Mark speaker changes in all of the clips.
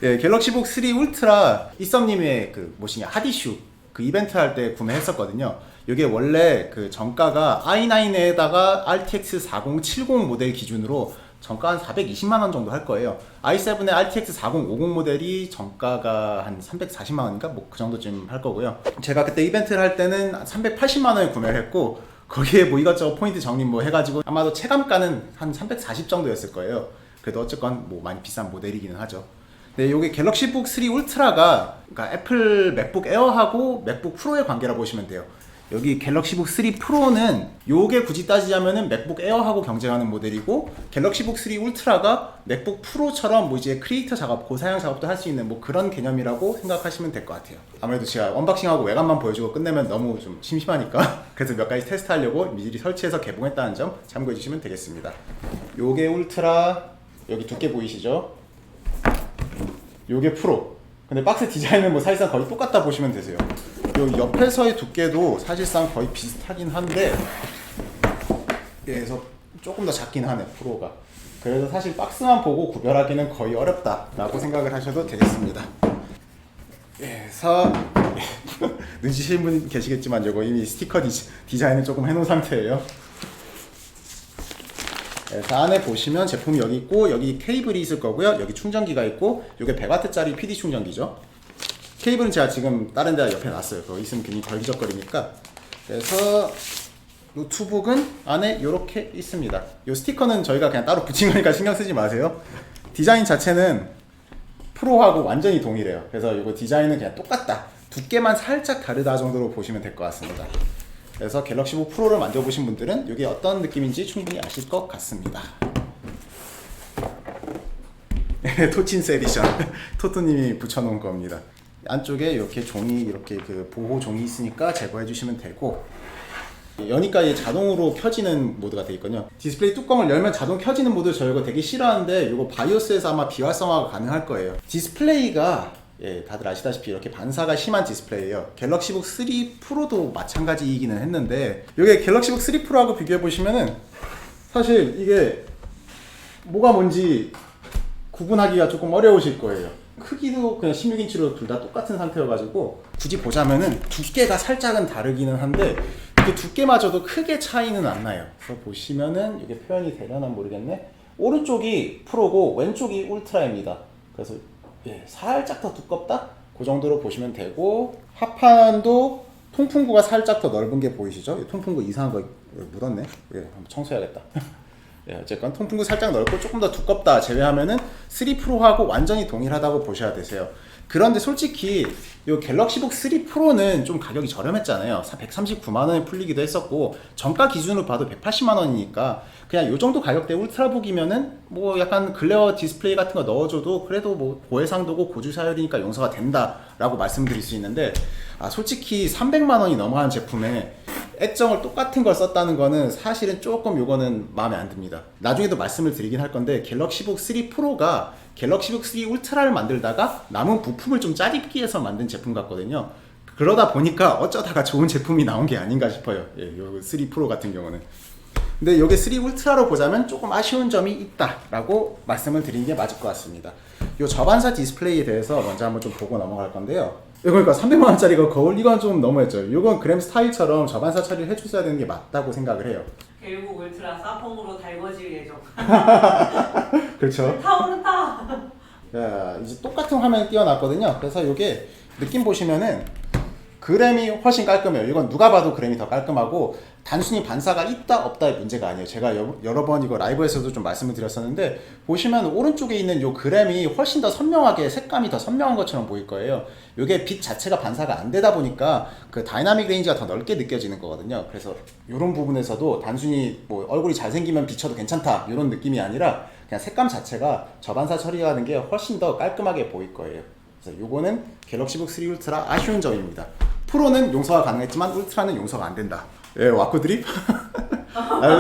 Speaker 1: 네, 갤럭시북 3 울트라 이썸님의 그 뭐시냐 핫이슈 그 이벤트 할 때 구매했었거든요. 이게 원래 그 정가가 i9에다가 RTX 4070 모델 기준으로 정가 한 420만 원 정도 할 거예요. i7의 RTX 4050 모델이 정가가 한 340만 원인가 뭐 그 정도쯤 할 거고요. 제가 그때 이벤트를 할 때는 380만 원에 구매를 했고 거기에 뭐 이것저것 포인트 적립 뭐 해가지고 아마도 체감가는 한 340 정도였을 거예요. 그래도 어쨌건 뭐 많이 비싼 모델이기는 하죠. 네, 요게 갤럭시북 3 울트라가 그러니까 애플 맥북 에어하고 맥북 프로의 관계라 보시면 돼요. 여기 갤럭시북 3 프로는 요게 굳이 따지자면은 맥북 에어하고 경쟁하는 모델이고 갤럭시북 3 울트라가 맥북 프로처럼 뭐 이제 크리에이터 작업, 고사양 작업도 할 수 있는 뭐 그런 개념이라고 생각하시면 될 것 같아요. 아무래도 제가 언박싱하고 외관만 보여주고 끝내면 너무 좀 심심하니까 그래서 몇 가지 테스트하려고 미리 설치해서 개봉했다는 점 참고해 주시면 되겠습니다. 요게 울트라, 여기 두께 보이시죠? 요게 프로. 근데 박스 디자인은 뭐 사실상 거의 똑같다 보시면 되세요. 요 옆에서의 두께도 사실상 거의 비슷하긴 한데 그래서 조금 더 작긴 하네 프로가. 그래서 사실 박스만 보고 구별하기는 거의 어렵다라고 생각을 하셔도 되겠습니다. 그래서 눈치채신 분 계시겠지만 이거 이미 스티커 디자인을 조금 해놓은 상태예요. 그래서 안에 보시면 제품이 여기 있고 여기 케이블이 있을 거고요. 여기 충전기가 있고 이게 100W짜리 PD 충전기죠. 케이블은 제가 지금 다른 데 옆에 놨어요. 거기 있으면 괜히 걸기적거리니까. 그래서 노트북은 안에 이렇게 있습니다. 이 스티커는 저희가 그냥 따로 붙인 거니까 신경 쓰지 마세요. 디자인 자체는 프로하고 완전히 동일해요. 그래서 이거 디자인은 그냥 똑같다. 두께만 살짝 다르다 정도로 보시면 될 것 같습니다. 그래서 갤럭시북 프로를 만져보신 분들은 이게 어떤 느낌인지 충분히 아실 것 같습니다. 토친스 에디션 토토님이 붙여놓은 겁니다. 안쪽에 이렇게 종이 이렇게 그 보호 종이 있으니까 제거해 주시면 되고 여니까 자동으로 켜지는 모드가 되어 있거든요. 디스플레이 뚜껑을 열면 자동 켜지는 모드 저 이거 되게 싫어하는데 이거 바이오스에서 아마 비활성화가 가능할 거예요. 디스플레이가 다들 아시다시피 이렇게 반사가 심한 디스플레이예요. 갤럭시북 3 프로도 마찬가지이기는 했는데 이게 갤럭시북 3 프로하고 비교해 보시면은 사실 이게 뭐가 뭔지 구분하기가 조금 어려우실 거예요. 크기도 그냥 16인치로 둘 다 똑같은 상태여가지고 굳이 보자면은 두께가 살짝은 다르기는 한데 그 두께마저도 크게 차이는 안 나요. 그래서 보시면은 이게 표현이 되려나 모르겠네. 오른쪽이 프로고 왼쪽이 울트라입니다. 그래서 살짝 더 두껍다? 그 정도로 보시면 되고 하판도 통풍구가 살짝 더 넓은 게 보이시죠? 통풍구 이상한 거 묻었네. 한번 청소해야겠다. 어쨌건 통풍구 살짝 넓고 조금 더 두껍다 제외하면은 3 프로하고 완전히 동일하다고 보셔야 되세요. 그런데 솔직히 이 갤럭시북 3 프로는 좀 가격이 저렴했잖아요. 139만 원에 풀리기도 했었고 정가 기준으로 봐도 180만 원이니까 그냥 이 정도 가격대 울트라북이면은 뭐 약간 글레어 디스플레이 같은 거 넣어줘도 그래도 뭐 고해상도고 고주사율이니까 용서가 된다라고 말씀드릴 수 있는데 솔직히 300만 원이 넘어가는 제품에 액정을 똑같은 걸 썼다는 거는 사실은 조금 요거는 마음에 안 듭니다. 나중에도 말씀을 드리긴 할 건데 갤럭시북 3 프로가 갤럭시북 3 울트라를 만들다가 남은 부품을 좀 짜깁기 해서 만든 제품 같거든요. 그러다 보니까 어쩌다가 좋은 제품이 나온 게 아닌가 싶어요. 요 3 프로 같은 경우는. 근데 요게 3 울트라로 보자면 조금 아쉬운 점이 있다라고 말씀을 드리는 게 맞을 것 같습니다. 요 저반사 디스플레이에 대해서 먼저 한번 좀 보고 넘어갈 건데요. 그러니까 300만원짜리가 거울 이건 좀 너무했죠. 이건 그램 스타일처럼 저반사 처리를 해줬어야 되는 게 맞다고 생각을 해요.
Speaker 2: 결국 울트라 사펑으로 달궈질 예정.
Speaker 1: 그렇죠.
Speaker 2: 타오른다.
Speaker 1: 자, 이제 똑같은 화면이 띄워놨거든요. 그래서 이게 느낌 보시면은 그램이 훨씬 깔끔해요. 이건 누가 봐도 그램이 더 깔끔하고 단순히 반사가 있다 없다의 문제가 아니에요. 제가 여러 번 이거 라이브에서도 좀 말씀을 드렸었는데 보시면 오른쪽에 있는 요 그램이 훨씬 더 선명하게 색감이 더 선명한 것처럼 보일 거예요. 이게 빛 자체가 반사가 안 되다 보니까 그 다이나믹 레인지가 더 넓게 느껴지는 거거든요. 그래서 이런 부분에서도 단순히 뭐 얼굴이 잘생기면 비춰도 괜찮다 이런 느낌이 아니라 그냥 색감 자체가 저반사 처리하는 게 훨씬 더 깔끔하게 보일 거예요. 그래서 요거는 갤럭시북 3 울트라 아쉬운 점입니다. 프로는 용서가 가능했지만 울트라는 용서가 안 된다. 와꾸 드립?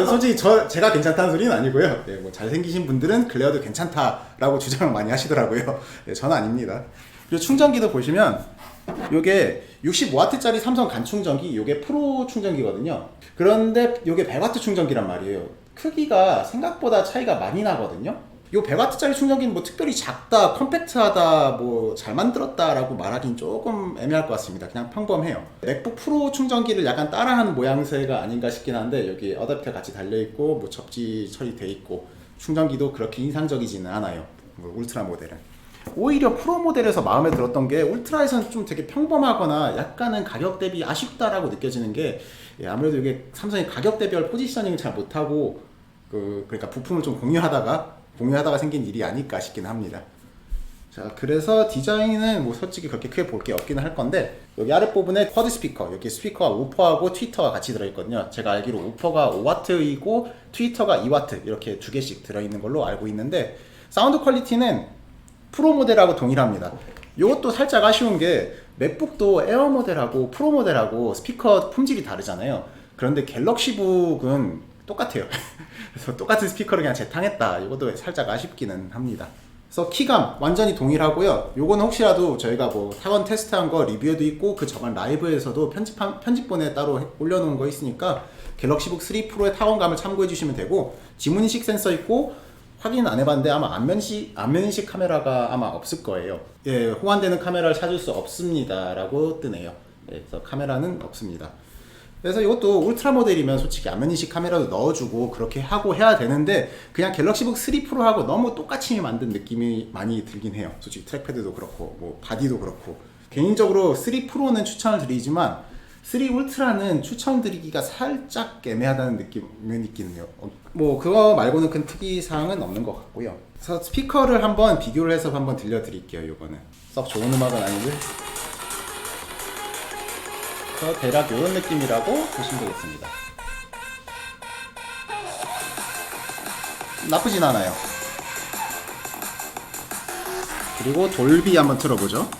Speaker 1: 솔직히 제가 괜찮다는 소리는 아니고요. 뭐 잘생기신 분들은 글레어도 괜찮다라고 주장을 많이 하시더라고요. 저는 아닙니다. 그리고 충전기도 보시면 요게 65W짜리 삼성 간 충전기, 요게 프로 충전기거든요. 그런데 요게 100W 충전기란 말이에요. 크기가 생각보다 차이가 많이 나거든요. 요 100W짜리 충전기는 뭐 특별히 작다, 컴팩트하다, 뭐 잘 만들었다라고 말하긴 조금 애매할 것 같습니다. 그냥 평범해요. 맥북 프로 충전기를 약간 따라하는 모양새가 아닌가 싶긴 한데 여기 어댑터 같이 달려있고 뭐 접지 처리돼 있고 충전기도 그렇게 인상적이지는 않아요. 뭐 울트라 모델은. 오히려 프로 모델에서 마음에 들었던 게 울트라에서는 좀 되게 평범하거나 약간은 가격 대비 아쉽다라고 느껴지는 게 아무래도 이게 삼성이 가격 대별 포지셔닝을 잘 못하고 그러니까 부품을 좀 공유하다가 생긴 일이 아닐까 싶긴 합니다. 자, 그래서 디자인은 뭐 솔직히 그렇게 크게 볼 게 없기는 할 건데 여기 아랫부분에 쿼드 스피커, 여기 스피커가 우퍼하고 트위터가 같이 들어있거든요. 제가 알기로 우퍼가 5W이고 트위터가 2W 이렇게 두 개씩 들어있는 걸로 알고 있는데 사운드 퀄리티는 프로 모델하고 동일합니다. 이것도 살짝 아쉬운 게 맥북도 에어 모델하고 프로 모델하고 스피커 품질이 다르잖아요. 그런데 갤럭시북은 똑같아요. 그래서 똑같은 스피커를 그냥 재탕했다. 이것도 살짝 아쉽기는 합니다. 그래서 키감 완전히 동일하고요. 요거는 혹시라도 저희가 뭐 타건 테스트한 거 리뷰에도 있고 그 저번 라이브에서도 편집본에 따로 올려놓은 거 있으니까 갤럭시북 3 프로의 타건감을 참고해 주시면 되고 지문인식 센서 있고 확인 안 해봤는데 아마 안면인식 카메라가 아마 없을 거예요. 예, 호환되는 카메라를 찾을 수 없습니다 라고 뜨네요. 예, 그래서 카메라는 없습니다. 그래서 이것도 울트라 모델이면 솔직히 안면인식 카메라도 넣어주고 그렇게 하고 해야 되는데 그냥 갤럭시북 3 프로하고 너무 똑같이 만든 느낌이 많이 들긴 해요. 솔직히 트랙패드도 그렇고 뭐 바디도 그렇고 개인적으로 3 프로는 추천을 드리지만 3 울트라는 추천드리기가 살짝 애매하다는 느낌은 있긴 해요. 뭐 그거 말고는 큰 특이사항은 없는 것 같고요. 그래서 스피커를 한번 비교를 해서 한번 들려드릴게요. 이거는 썩 좋은 음악은 아닌데 대략 이런 느낌이라고 보시면 되겠습니다. 나쁘진 않아요. 그리고 돌비 한번 틀어보죠.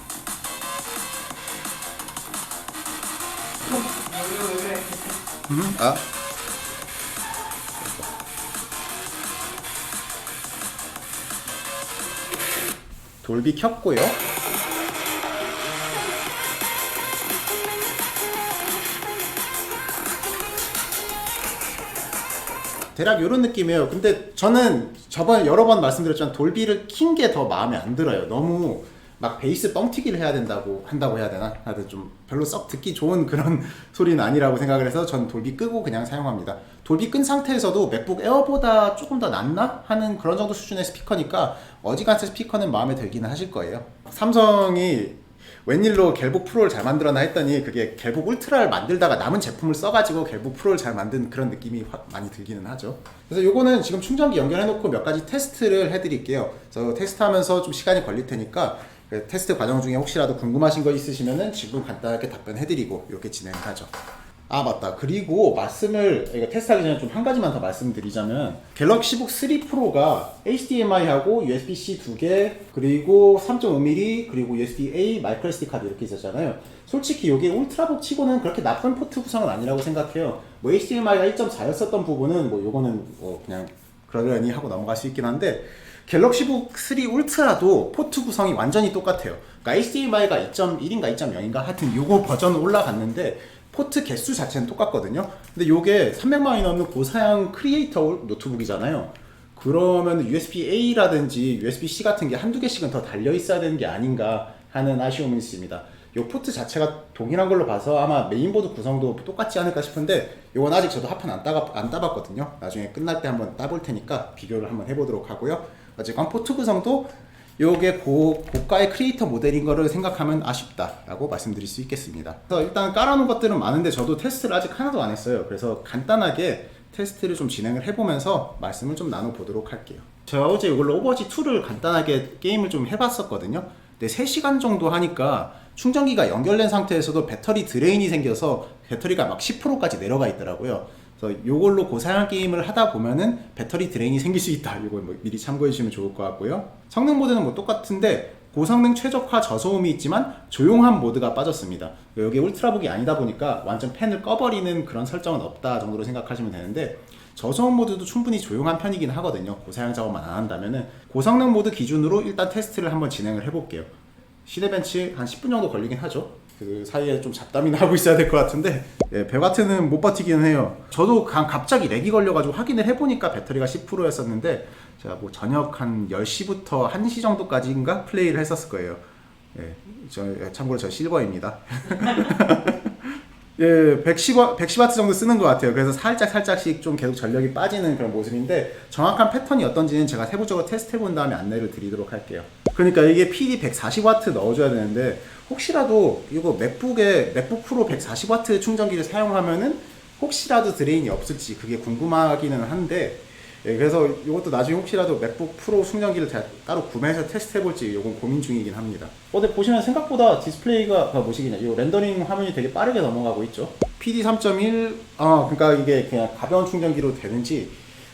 Speaker 1: 아. 돌비 켰고요. 대략 이런 느낌이에요. 근데 저는 저번에 여러 번 말씀드렸지만 돌비를 킨 게 더 마음에 안 들어요. 너무 막 베이스 뻥튀기를 해야 한다고 해야 되나? 하여튼 좀 별로 썩 듣기 좋은 그런 소리는 아니라고 생각을 해서 전 돌비 끄고 그냥 사용합니다. 돌비 끈 상태에서도 맥북 에어보다 조금 더 낫나? 하는 그런 정도 수준의 스피커니까 어지간한 스피커는 마음에 들기는 하실 거예요. 삼성이 웬일로 갤북 프로를 잘 만들었나 했더니 그게 갤북 울트라를 만들다가 남은 제품을 써가지고 갤북 프로를 잘 만든 그런 느낌이 많이 들기는 하죠. 그래서 요거는 지금 충전기 연결해놓고 몇 가지 테스트를 해드릴게요. 그래서 테스트하면서 좀 시간이 걸릴 테니까 테스트 과정 중에 혹시라도 궁금하신 거 있으시면은 지금 간단하게 답변해드리고 이렇게 진행하죠. 아 맞다. 그리고 이거 테스트하기 전에 좀 한 가지만 더 말씀드리자면 갤럭시북 3 프로가 HDMI하고 USB-C 2개 그리고 3.5mm 그리고 USB-A 마이크로 SD 카드 이렇게 있었잖아요. 솔직히 이게 울트라북 치고는 그렇게 나쁜 포트 구성은 아니라고 생각해요. 뭐 HDMI가 1.4였었던 부분은 뭐 요거는 뭐 그냥 그러려니 하고 넘어갈 수 있긴 한데 갤럭시북 3 울트라도 포트 구성이 완전히 똑같아요. 그러니까 HDMI가 2.1인가 2.0인가 하여튼 요거 버전 올라갔는데 포트 개수 자체는 똑같거든요. 근데 요게 300만원이 넘는 고사양 크리에이터 노트북이잖아요. 그러면 USB-A라든지 USB-C 같은 게 한두 개씩은 더 달려 있어야 되는 게 아닌가 하는 아쉬움이 있습니다. 요 포트 자체가 동일한 걸로 봐서 아마 메인보드 구성도 똑같지 않을까 싶은데 요건 아직 저도 합판 안 따봤거든요. 나중에 끝날 때 한번 따볼 테니까 비교를 한번 해보도록 하고요. 어쨌건 포트 구성도 요게 고가의 크리에이터 모델인 거를 생각하면 아쉽다라고 말씀드릴 수 있겠습니다. 그래서 일단 깔아놓은 것들은 많은데 저도 테스트를 아직 하나도 안 했어요. 그래서 간단하게 테스트를 좀 진행을 해보면서 말씀을 좀 나눠보도록 할게요. 제가 어제 이걸로 오버워치 2를 간단하게 게임을 좀 해봤었거든요. 근데 3시간 정도 하니까 충전기가 연결된 상태에서도 배터리 드레인이 생겨서 배터리가 막 10%까지 내려가 있더라고요. 그래서 이걸로 고사양 게임을 하다 보면은 배터리 드레인이 생길 수 있다. 이거 뭐 미리 참고해 주시면 좋을 것 같고요. 성능 모드는 뭐 똑같은데 고성능 최적화 저소음이 있지만 조용한 모드가 빠졌습니다. 여기 울트라북이 아니다 보니까 완전 팬을 꺼버리는 그런 설정은 없다 정도로 생각하시면 되는데 저소음 모드도 충분히 조용한 편이긴 하거든요. 고사양 작업만 안 한다면은 고성능 모드 기준으로 일단 테스트를 한번 진행을 해볼게요. 시네벤치 한 10분 정도 걸리긴 하죠. 그 사이에 좀 잡담이나 하고 있어야 될 것 같은데 예, 배가트는 못 버티기는 해요. 저도 갑자기 렉이 걸려가지고 확인을 해보니까 배터리가 10%였었는데 제가 뭐 저녁 한 10시부터 1시 정도까지인가 플레이를 했었을 거예요. 예, 참고로 저 실버입니다. 예, 110W 정도 쓰는 것 같아요. 그래서 살짝씩 좀 계속 전력이 빠지는 그런 모습인데 정확한 패턴이 어떤지는 제가 세부적으로 테스트 해본 다음에 안내를 드리도록 할게요. 그러니까 이게 PD 140W 넣어줘야 되는데 혹시라도 이거 맥북 프로 140W 충전기를 사용하면은 혹시라도 드레인이 없을지 그게 궁금하기는 한데 예, 그래서 이것도 나중에 혹시라도 맥북 프로 충전기를 따로 구매해서 테스트 해볼지 이건 고민 중이긴 합니다. 근데 보시면 생각보다 디스플레이가 뭐시기냐, 이 렌더링 화면이 되게 빠르게 넘어가고 있죠. PD 3.1, 그러니까 이게 그냥 가벼운 충전기로 되는지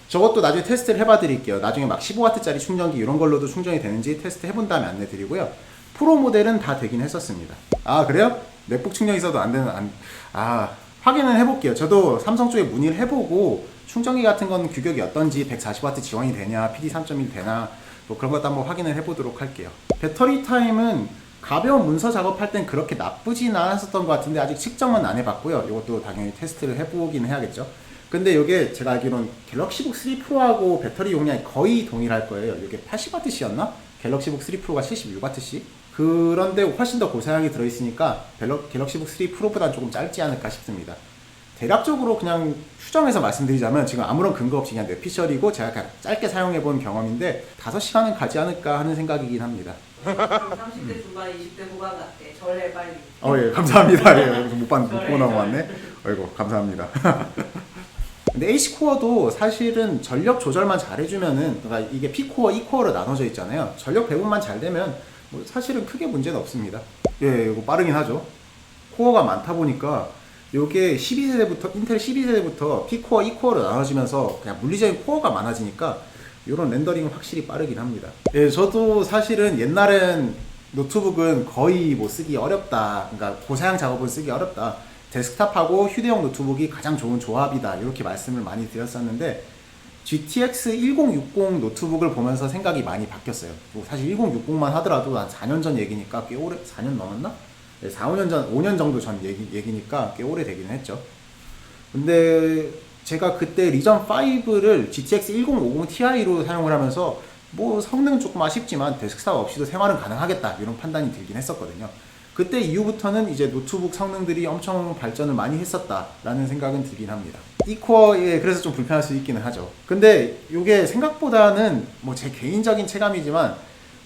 Speaker 1: 저것도 나중에 테스트를 해봐 드릴게요. 나중에 막 15W짜리 충전기 이런 걸로도 충전이 되는지 테스트 해본 다음에 안내 드리고요. 프로 모델은 다 되긴 했었습니다. 아 그래요? 맥북 충전기 있어도 안 되는 확인은 해볼게요. 저도 삼성 쪽에 문의를 해보고 충전기 같은 건 규격이 어떤지 140W 지원이 되냐, PD 3.1 되나 뭐 그런 것도 한번 확인을 해보도록 할게요. 배터리 타임은 가벼운 문서 작업할 땐 그렇게 나쁘진 않았었던 것 같은데 아직 측정은 안 해봤고요. 이것도 당연히 테스트를 해보긴 해야겠죠. 근데 이게 제가 알기로는 갤럭시북 3 프로하고 배터리 용량이 거의 동일할 거예요. 이게 80W였나? 갤럭시북 3 프로가 76W? 그런데 훨씬 더 고사양이 들어있으니까 갤럭시북 3 프로보다 조금 짧지 않을까 싶습니다. 대략적으로 그냥 추정해서 말씀드리자면 지금 아무런 근거 없이 그냥 뇌피셜이고 제가 그냥 짧게 사용해본 경험인데 5시간은 가지 않을까 하는 생각이긴 합니다.
Speaker 2: 30대 중반, 20대 후반 같대. 절해 빨리.
Speaker 1: 예, 감사합니다. 예, 못 보고 넘어왔네. 아이고, 감사합니다. 근데 A코어도 사실은 전력 조절만 잘해주면은, 그러니까 이게 P코어, E코어로 나눠져 있잖아요. 전력 배분만 잘 되면 뭐 사실은 크게 문제는 없습니다. 예, 이거 빠르긴 하죠. 코어가 많다 보니까 요게 12세대부터 인텔 12세대부터 P코어, E코어로 나눠지면서 그냥 물리적인 코어가 많아지니까 이런 렌더링은 확실히 빠르긴 합니다. 예, 저도 사실은 옛날엔 노트북은 거의 뭐 쓰기 어렵다, 그러니까 고사양 작업은 쓰기 어렵다, 데스크탑하고 휴대용 노트북이 가장 좋은 조합이다 이렇게 말씀을 많이 드렸었는데 GTX 1060 노트북을 보면서 생각이 많이 바뀌었어요. 뭐 사실 1060만 하더라도 한 4년 전 얘기니까 꽤 오래, 4년 넘었나? 4, 5년 전, 5년 정도 전 얘기니까 꽤 오래 되긴 했죠. 근데 제가 그때 리전 5를 GTX 1050 Ti로 사용을 하면서 뭐 성능은 조금 아쉽지만 데스크탑 없이도 생활은 가능하겠다 이런 판단이 들긴 했었거든요. 그때 이후부터는 이제 노트북 성능들이 엄청 발전을 많이 했었다라는 생각은 들긴 합니다. 이 코어에 그래서 좀 불편할 수 있기는 하죠. 근데 이게 생각보다는 뭐 제 개인적인 체감이지만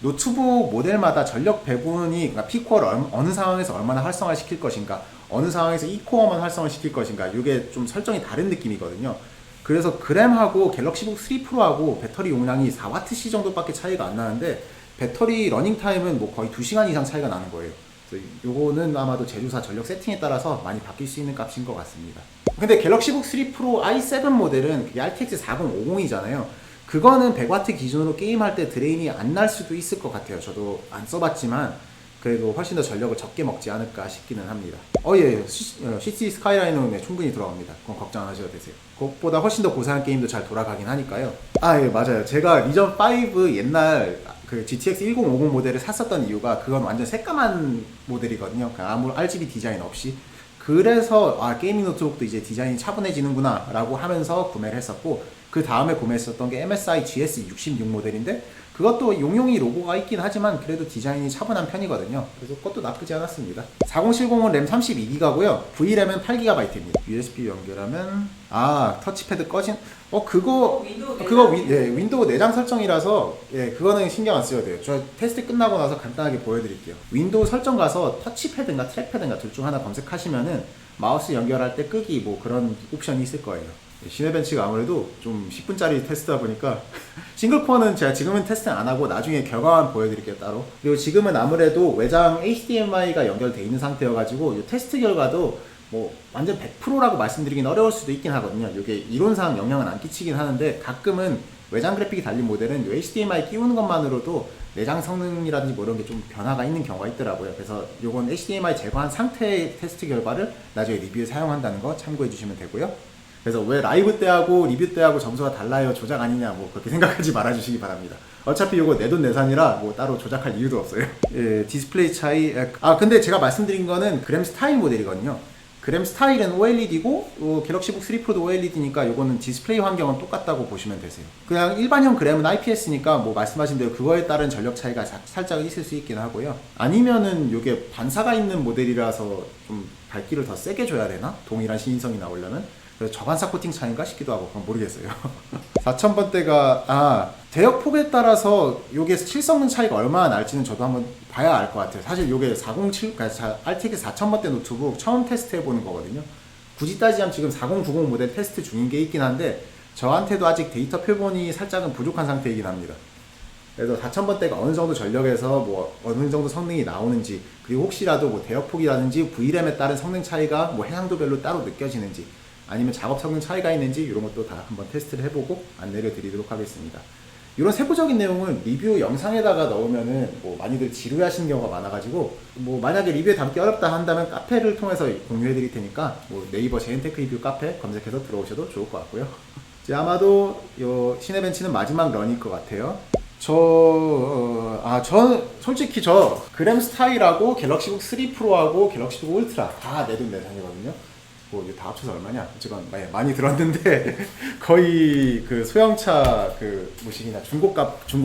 Speaker 1: 노트북 모델마다 전력 배분이, 그러니까 P코어를 어느 상황에서 얼마나 활성화 시킬 것인가, 어느 상황에서 E코어만 활성화 시킬 것인가, 이게 좀 설정이 다른 느낌이거든요. 그래서 그램하고 갤럭시북 3 프로하고 배터리 용량이 4Wc 정도밖에 차이가 안 나는데 배터리 러닝 타임은 뭐 거의 2시간 이상 차이가 나는 거예요. 그래서 요거는 아마도 제조사 전력 세팅에 따라서 많이 바뀔 수 있는 값인 것 같습니다. 근데 갤럭시북 3 프로 i7 모델은 그게 RTX 4050이잖아요. 그거는 100W 기준으로 게임할 때 드레인이 안 날 수도 있을 것 같아요. 저도 안 써봤지만 그래도 훨씬 더 전력을 적게 먹지 않을까 싶기는 합니다. 예, 시티 스카이라인은 네, 충분히 돌아옵니다. 그건 걱정 안 하셔도 되세요. 그것보다 훨씬 더 고사양 게임도 잘 돌아가긴 하니까요. 예, 맞아요. 제가 리전 5 옛날 그 GTX 1050 모델을 샀었던 이유가 그건 완전 새까만 모델이거든요. 아무 RGB 디자인 없이. 그래서 게이밍 노트북도 이제 디자인이 차분해지는구나 라고 하면서 구매를 했었고, 그 다음에 구매했었던 게 MSI GS66 모델인데 그것도 용용이 로고가 있긴 하지만 그래도 디자인이 차분한 편이거든요. 그래서 그것도 나쁘지 않았습니다. 4070은 램 32기가고요 V램은 8GB입니다 USB 연결하면 터치패드 꺼진 그거 윈도우 내장 설정이라서 그거는 신경 안 써도 돼요. 저 테스트 끝나고 나서 간단하게 보여드릴게요. 윈도우 설정 가서 터치패드인가 트랙패드인가 둘 중 하나 검색하시면은 마우스 연결할 때 끄기 뭐 그런 옵션이 있을 거예요. 시네벤치가 아무래도 좀 10분짜리 테스트다 보니까 싱글코어는 제가 지금은 테스트 안 하고 나중에 결과만 보여드릴게요 따로. 그리고 지금은 아무래도 외장 HDMI가 연결되어 있는 상태여가지고 이 테스트 결과도 뭐 완전 100%라고 말씀드리긴 어려울 수도 있긴 하거든요. 이게 이론상 영향은 안 끼치긴 하는데 가끔은 외장 그래픽이 달린 모델은 HDMI 끼우는 것만으로도 내장 성능이라든지 뭐 이런 게 좀 변화가 있는 경우가 있더라고요. 그래서 요건 HDMI 제거한 상태의 테스트 결과를 나중에 리뷰에 사용한다는 거 참고해 주시면 되고요. 그래서 왜 라이브 때하고 리뷰 때하고 점수가 달라요? 조작 아니냐? 뭐 그렇게 생각하지 말아주시기 바랍니다. 어차피 이거 내돈내산이라 뭐 따로 조작할 이유도 없어요. 예, 디스플레이 차이. 근데 제가 말씀드린 거는 그램 스타일 모델이거든요. 그램 스타일은 OLED고 갤럭시북 3 프로도 OLED니까 이거는 디스플레이 환경은 똑같다고 보시면 되세요. 그냥 일반형 그램은 IPS니까 뭐 말씀하신 대로 그거에 따른 전력 차이가 살짝 있을 수 있긴 하고요. 아니면은 이게 반사가 있는 모델이라서 좀 밝기를 더 세게 줘야 되나? 동일한 시인성이 나오려면? 그래서 저반사 코팅 차이인가 싶기도 하고 그건 모르겠어요. 4000번대가 대역 폭에 따라서 요게 실성능 차이가 얼마나 날지는 저도 한번 봐야 알 것 같아요. 사실 요게 407, RTX 4000번대 노트북 처음 테스트 해보는 거거든요. 굳이 따지자면 지금 4090 모델 테스트 중인 게 있긴 한데 저한테도 아직 데이터 표본이 살짝은 부족한 상태이긴 합니다. 그래서 4000번대가 어느 정도 전력에서 뭐 어느 정도 성능이 나오는지, 그리고 혹시라도 뭐 대역폭이라든지 VRAM에 따른 성능 차이가 뭐 해상도별로 따로 느껴지는지, 아니면 작업 성능 차이가 있는지 이런 것도 다 한번 테스트를 해보고 안내를 드리도록 하겠습니다. 이런 세부적인 내용은 리뷰 영상에다가 넣으면은 뭐 많이들 지루해하시는 경우가 많아가지고, 뭐 만약에 리뷰에 담기 어렵다 한다면 카페를 통해서 공유해 드릴 테니까 뭐 네이버 제인테크 리뷰 카페 검색해서 들어오셔도 좋을 것 같고요. 이제 아마도 요 시네벤치는 마지막 런일 것 같아요. 전 솔직히 저 그램 스타일하고 갤럭시북 3 프로하고 갤럭시북 울트라 다 내돈내산이거든요. 뭐 이게 다 합쳐서 얼마냐? 어쨌건 많이 들었는데 거의 그 소형차 그 뭐시기나 중고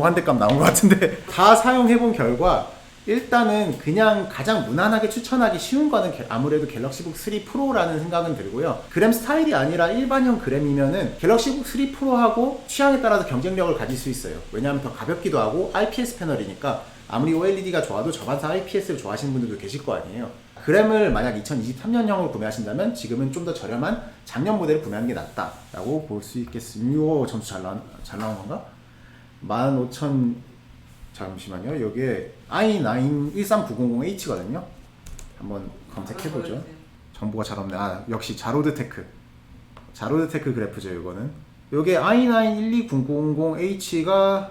Speaker 1: 한 대 값 나온 것 같은데 다 사용해본 결과 일단은 그냥 가장 무난하게 추천하기 쉬운 거는 아무래도 갤럭시북 3 프로라는 생각은 들고요. 그램 스타일이 아니라 일반형 그램이면은 갤럭시북 3 프로하고 취향에 따라서 경쟁력을 가질 수 있어요. 왜냐하면 더 가볍기도 하고 IPS 패널이니까 아무리 OLED가 좋아도 저반사 IPS를 좋아하시는 분들도 계실 거 아니에요. 그램을 만약 2023년형으로 구매하신다면 지금은 좀 더 저렴한 작년 모델을 구매하는 게 낫다라고 볼 수 있겠습니다. 이거 점수 잘 나온 건가? 15,000 잠시만요. 여기에 i9 13900H거든요. 한번 검색해보죠. 정보가 잘 없네. 역시 자로드테크 그래프죠. 이거는 요게 i9 12000H가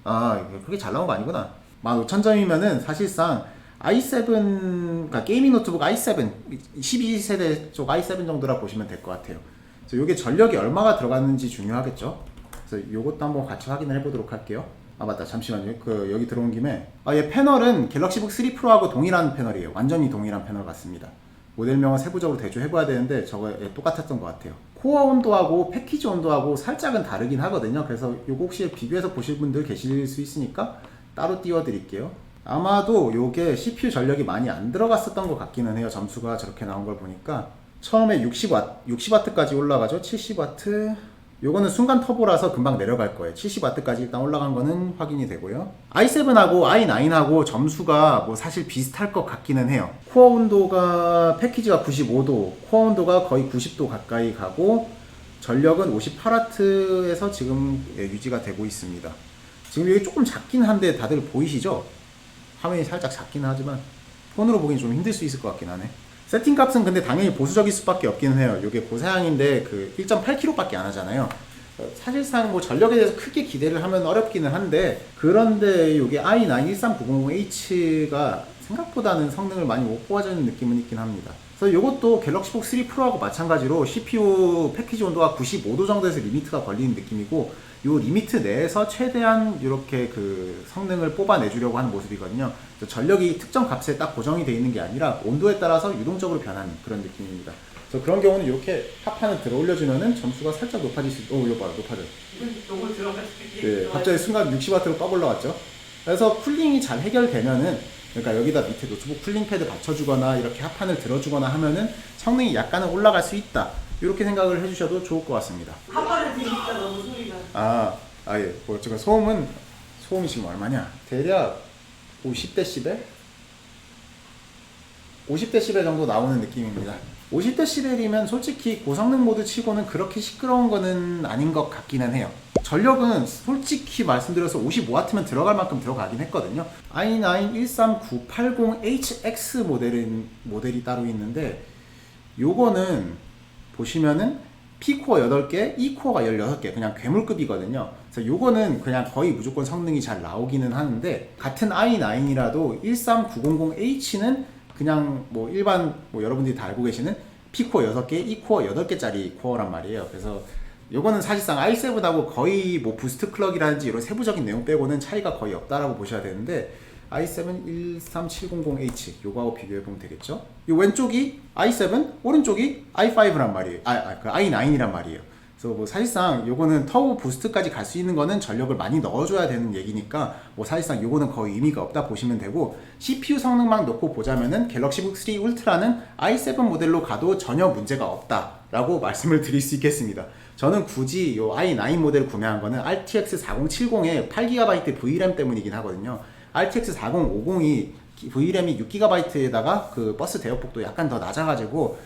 Speaker 1: 그렇게 잘 나온 거 아니구나. 15,000점이면은 사실상 i7, 그러니까 게이밍 노트북 i7 12세대 쪽 i7 정도라 보시면 될 것 같아요. 그래서 이게 전력이 얼마가 들어갔는지 중요하겠죠. 그래서 이것도 한번 같이 확인을 해보도록 할게요. 맞다, 잠시만요. 여기 들어온 김에 얘 패널은 갤럭시북 3 프로하고 동일한 패널이에요. 완전히 동일한 패널 같습니다. 모델명은 세부적으로 대조해봐야 되는데 저거 똑같았던 것 같아요. 코어 온도하고 패키지 온도하고 살짝은 다르긴 하거든요. 그래서 이거 혹시 비교해서 보실 분들 계실 수 있으니까 따로 띄워드릴게요. 아마도 요게 CPU 전력이 많이 안 들어갔었던 것 같기는 해요. 점수가 저렇게 나온 걸 보니까 처음에 60W까지 올라가죠. 70W. 요거는 순간 터보라서 금방 내려갈 거예요. 70W까지 일단 올라간 거는 확인이 되고요. i7하고 i9하고 점수가 뭐 사실 비슷할 것 같기는 해요. 코어 온도가 패키지가 95도, 코어 온도가 거의 90도 가까이 가고 전력은 58W에서 지금 유지가 되고 있습니다. 지금 여기 조금 작긴 한데 다들 보이시죠? 화면이 살짝 작긴 하지만 폰으로 보기엔 좀 힘들 수 있을 것 같긴 하네. 세팅 값은 근데 당연히 보수적일 수밖에 없기는 해요. 이게 고사양인데 그 1.8kg 밖에 안 하잖아요. 사실상 뭐 전력에 대해서 크게 기대를 하면 어렵기는 한데, 그런데 이게 i9 13900H가 생각보다는 성능을 많이 못 보아주는 느낌은 있긴 합니다. 그래서 이것도 갤럭시북 3 프로하고 마찬가지로 CPU 패키지 온도가 95도 정도에서 리미트가 걸리는 느낌이고, 이 리미트 내에서 최대한 이렇게 그 성능을 뽑아내주려고 하는 모습이거든요. 전력이 특정 값에 딱 고정이 되어 있는 게 아니라 온도에 따라서 유동적으로 변하는 그런 느낌입니다. 그래서 그런 경우는 이렇게 합판을 들어 올려주면은 점수가 살짝 높아질 수 있고, 이거 봐요, 높아져요.
Speaker 2: 너무 들어가지고.
Speaker 1: 네, 갑자기 순간 60W로 빡 올라왔죠. 그래서 쿨링이 잘 해결되면은, 그러니까 여기다 밑에 노트북 쿨링 패드 받쳐주거나 이렇게 합판을 들어주거나 하면은 성능이 약간은 올라갈 수 있다. 이렇게 생각을 해주셔도 좋을 것 같습니다.
Speaker 2: 한발을 들니까 너무 소리가.
Speaker 1: 예. 뭐 지금 소음이 지금 얼마냐? 대략 50dB? 50dB 정도 나오는 느낌입니다. 50dB이면 솔직히 고성능 모드 치고는 그렇게 시끄러운 거는 아닌 것 같기는 해요. 전력은 솔직히 말씀드려서 55W면 들어갈 만큼 들어가긴 했거든요. i9 13980HX 모델이 따로 있는데, 요거는 보시면은 P코어 8개, E코어가 16개, 그냥 괴물급이거든요. 그래서 요거는 그냥 거의 무조건 성능이 잘 나오기는 하는데, 같은 i9이라도 13900H는 그냥 뭐 일반 뭐 여러분들이 다 알고 계시는 P코어 6개, E코어 8개짜리 코어란 말이에요. 그래서 요거는 사실상 i7하고 거의 뭐 부스트 클럭이라든지 이런 세부적인 내용 빼고는 차이가 거의 없다라고 보셔야 되는데 i7 13700H 요거하고 비교해보면 되겠죠. 이 왼쪽이 i7, 오른쪽이 i5란 말이에요. 그 i9이란 말이에요. 그래서 뭐 사실상 요거는 터보 부스트까지 갈 수 있는 거는 전력을 많이 넣어줘야 되는 얘기니까 뭐 사실상 요거는 거의 의미가 없다 보시면 되고, CPU 성능만 놓고 보자면은 갤럭시 북 3 울트라는 i7 모델로 가도 전혀 문제가 없다라고 말씀을 드릴 수 있겠습니다. 저는 굳이 요 i9 모델 구매한 거는 RTX 4070의 8GB VRAM 때문이긴 하거든요. RTX 4050이 VRAM이 6GB에다가 그 버스 대역폭도 약간 더 낮아가지고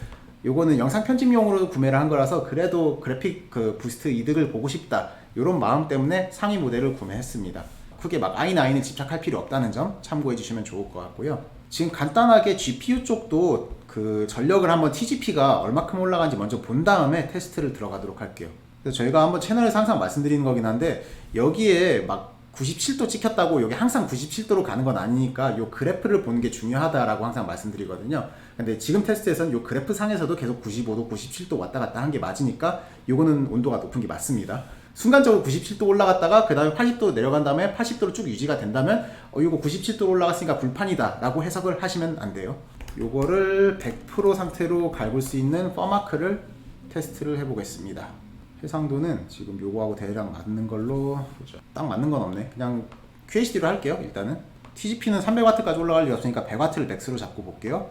Speaker 1: 요거는 영상 편집용으로 구매를 한 거라서 그래도 그래픽 그 부스트 이득을 보고 싶다 요런 마음 때문에 상위 모델을 구매했습니다. 크게 막 i9에 집착할 필요 없다는 점 참고해 주시면 좋을 것 같고요. 지금 간단하게 GPU 쪽도 그 전력을 한번 TGP가 얼마큼 올라간지 먼저 본 다음에 테스트를 들어가도록 할게요. 그래서 저희가 한번 채널에서 항상 말씀드리는 거긴 한데 여기에 막 97도 찍혔다고 여기 항상 97도로 가는 건 아니니까 요 그래프를 보는 게 중요하다라고 항상 말씀드리거든요. 근데 지금 테스트에서는 요 그래프 상에서도 계속 95도, 97도 왔다 갔다 한 게 맞으니까 요거는 온도가 높은 게 맞습니다. 순간적으로 97도 올라갔다가 그 다음에 80도 내려간 다음에 80도로 쭉 유지가 된다면 요거 97도 올라갔으니까 불판이다 라고 해석을 하시면 안 돼요. 요거를 100% 상태로 갈굴 수 있는 퍼마크를 테스트를 해보겠습니다. 해상도는 지금 요거하고 대략 맞는 걸로 보죠. 딱 맞는 건 없네. 그냥 QHD로 할게요. 일단은 TGP는 300W까지 올라갈 리 없으니까 100W를 맥스로 잡고 볼게요.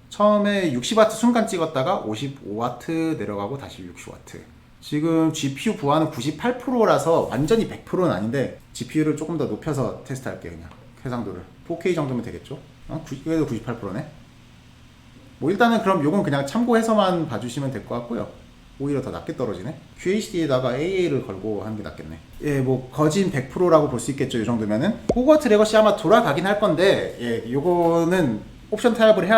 Speaker 1: 처음에 60W 순간 찍었다가 55W 내려가고 다시 60W. 지금 GPU 부하는 98%라서 완전히 100%는 아닌데 GPU를 조금 더 높여서 테스트할게요. 그냥 해상도를 4K 정도면 되겠죠? 그래도 98%네. 뭐 일단은 그럼 요건 그냥 참고해서만 봐주시면 될 것 같고요. 오히려 더 낮게 떨어지네. QHD에다가 AA를 걸고 하는 게 낫겠네. 예, 뭐 거진 100%라고 볼 수 있겠죠. 이 정도면은 호그와트 레거시 아마 돌아가긴 할 건데, 예, 요거는 옵션 타협을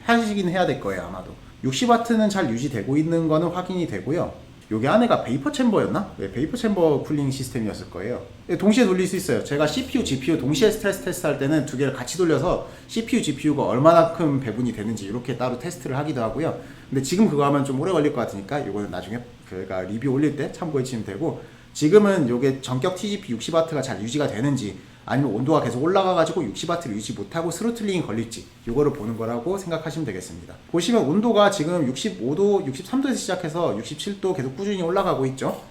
Speaker 1: 하시긴 해야 될 거예요. 아마도 60W는 잘 유지되고 있는 거는 확인이 되고요. 요게 안에가 베이퍼 챔버였나? 네, 베이퍼 챔버 쿨링 시스템이었을 거예요. 네, 동시에 돌릴 수 있어요. 제가 CPU, GPU 동시에 스트레스 테스트 할 때는 두 개를 같이 돌려서 CPU, GPU가 얼마나큼 배분이 되는지 이렇게 따로 테스트를 하기도 하고요. 근데 지금 그거 하면 좀 오래 걸릴 것 같으니까 이거는 나중에 제가 리뷰 올릴 때 참고해 주시면 되고, 지금은 요게 전격 TGP 60W가 잘 유지가 되는지 아니면 온도가 계속 올라가가지고 60W를 유지 못하고 스로틀링이 걸릴지 이거를 보는 거라고 생각하시면 되겠습니다. 보시면 온도가 지금 65도, 63도에서 시작해서 67도 계속 꾸준히 올라가고 있죠.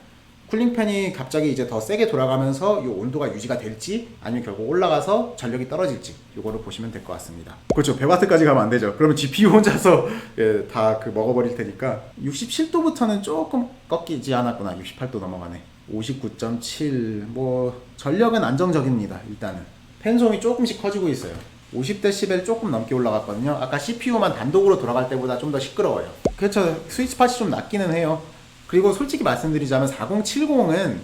Speaker 1: 쿨링팬이 갑자기 이제 더 세게 돌아가면서 이 온도가 유지가 될지 아니면 결국 올라가서 전력이 떨어질지 이거를 보시면 될 것 같습니다. 그렇죠. 100W까지 가면 안 되죠. 그러면 GPU 혼자서 예, 다 그 먹어버릴 테니까. 67도부터는 조금 꺾이지 않았구나. 68도 넘어가네. 59.7. 뭐 전력은 안정적입니다. 일단은 팬송이 조금씩 커지고 있어요. 50dB 조금 넘게 올라갔거든요. 아까 CPU만 단독으로 돌아갈 때보다 좀 더 시끄러워요. 그렇죠. 스위치팟이 좀 낮기는 해요. 그리고 솔직히 말씀드리자면 4070은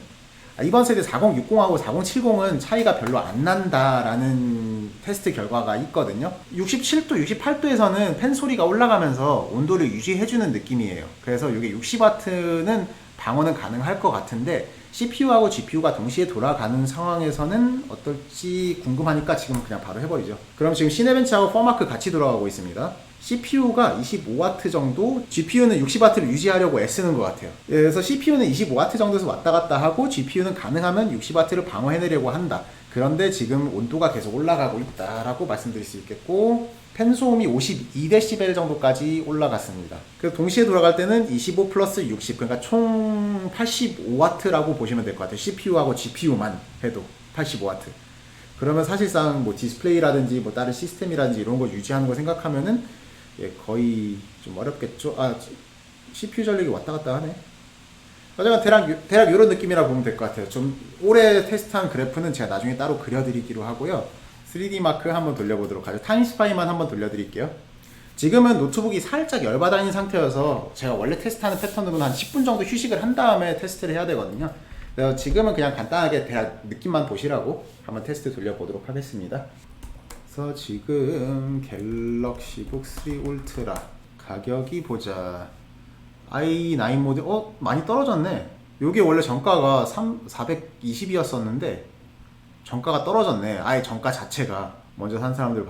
Speaker 1: 이번 세대 4060하고 4070은 차이가 별로 안 난다라는 테스트 결과가 있거든요. 67도, 68도에서는 팬 소리가 올라가면서 온도를 유지해주는 느낌이에요. 그래서 이게 60W는 방어는 가능할 것 같은데 CPU하고 GPU가 동시에 돌아가는 상황에서는 어떨지 궁금하니까 지금 그냥 바로 해버리죠. 그럼 지금 시네벤치하고 퍼마크 같이 돌아가고 있습니다. CPU가 25W 정도, GPU는 60W를 유지하려고 애쓰는 것 같아요. 그래서 CPU는 25W 정도에서 왔다 갔다 하고 GPU는 가능하면 60W를 방어해내려고 한다. 그런데 지금 온도가 계속 올라가고 있다라고 말씀드릴 수 있겠고, 팬 소음이 52dB 정도까지 올라갔습니다. 그래서 동시에 돌아갈 때는 25 플러스 60, 그러니까 총 85W라고 보시면 될 것 같아요. CPU하고 GPU만 해도 85W. 그러면 사실상 뭐 디스플레이라든지 뭐 다른 시스템이라든지 이런 거 유지하는 거 생각하면은 예, 거의 좀 어렵겠죠. CPU 전력이 왔다 갔다 하네. 하지만 대략 이런 느낌이라 보면 될 것 같아요. 좀 오래 테스트한 그래프는 제가 나중에 따로 그려드리기로 하고요. 3D 마크 한번 돌려보도록 하죠. 타임스파이만 한번 돌려드릴게요. 지금은 노트북이 살짝 열받아있는 상태여서 제가 원래 테스트하는 패턴으로는 한 10분 정도 휴식을 한 다음에 테스트를 해야 되거든요. 그래서 지금은 그냥 간단하게 대략 느낌만 보시라고 한번 테스트 돌려보도록 하겠습니다. 그래서 지금 갤럭시북 3 울트라 가격이 보자. i9 모델 많이 떨어졌네. 요게 원래 정가가 420이었었는데 정가가 떨어졌네. 아예 정가 자체가 먼저 산 사람들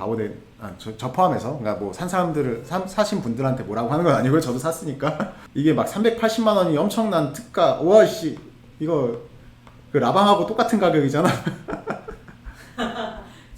Speaker 1: 저 포함해서, 그러니까 뭐 산 사람들을 사신 분들한테 뭐라고 하는 건 아니고요. 저도 샀으니까. 이게 막 380만 원이 엄청난 특가. 와씨 이거 그 라방하고 똑같은 가격이잖아.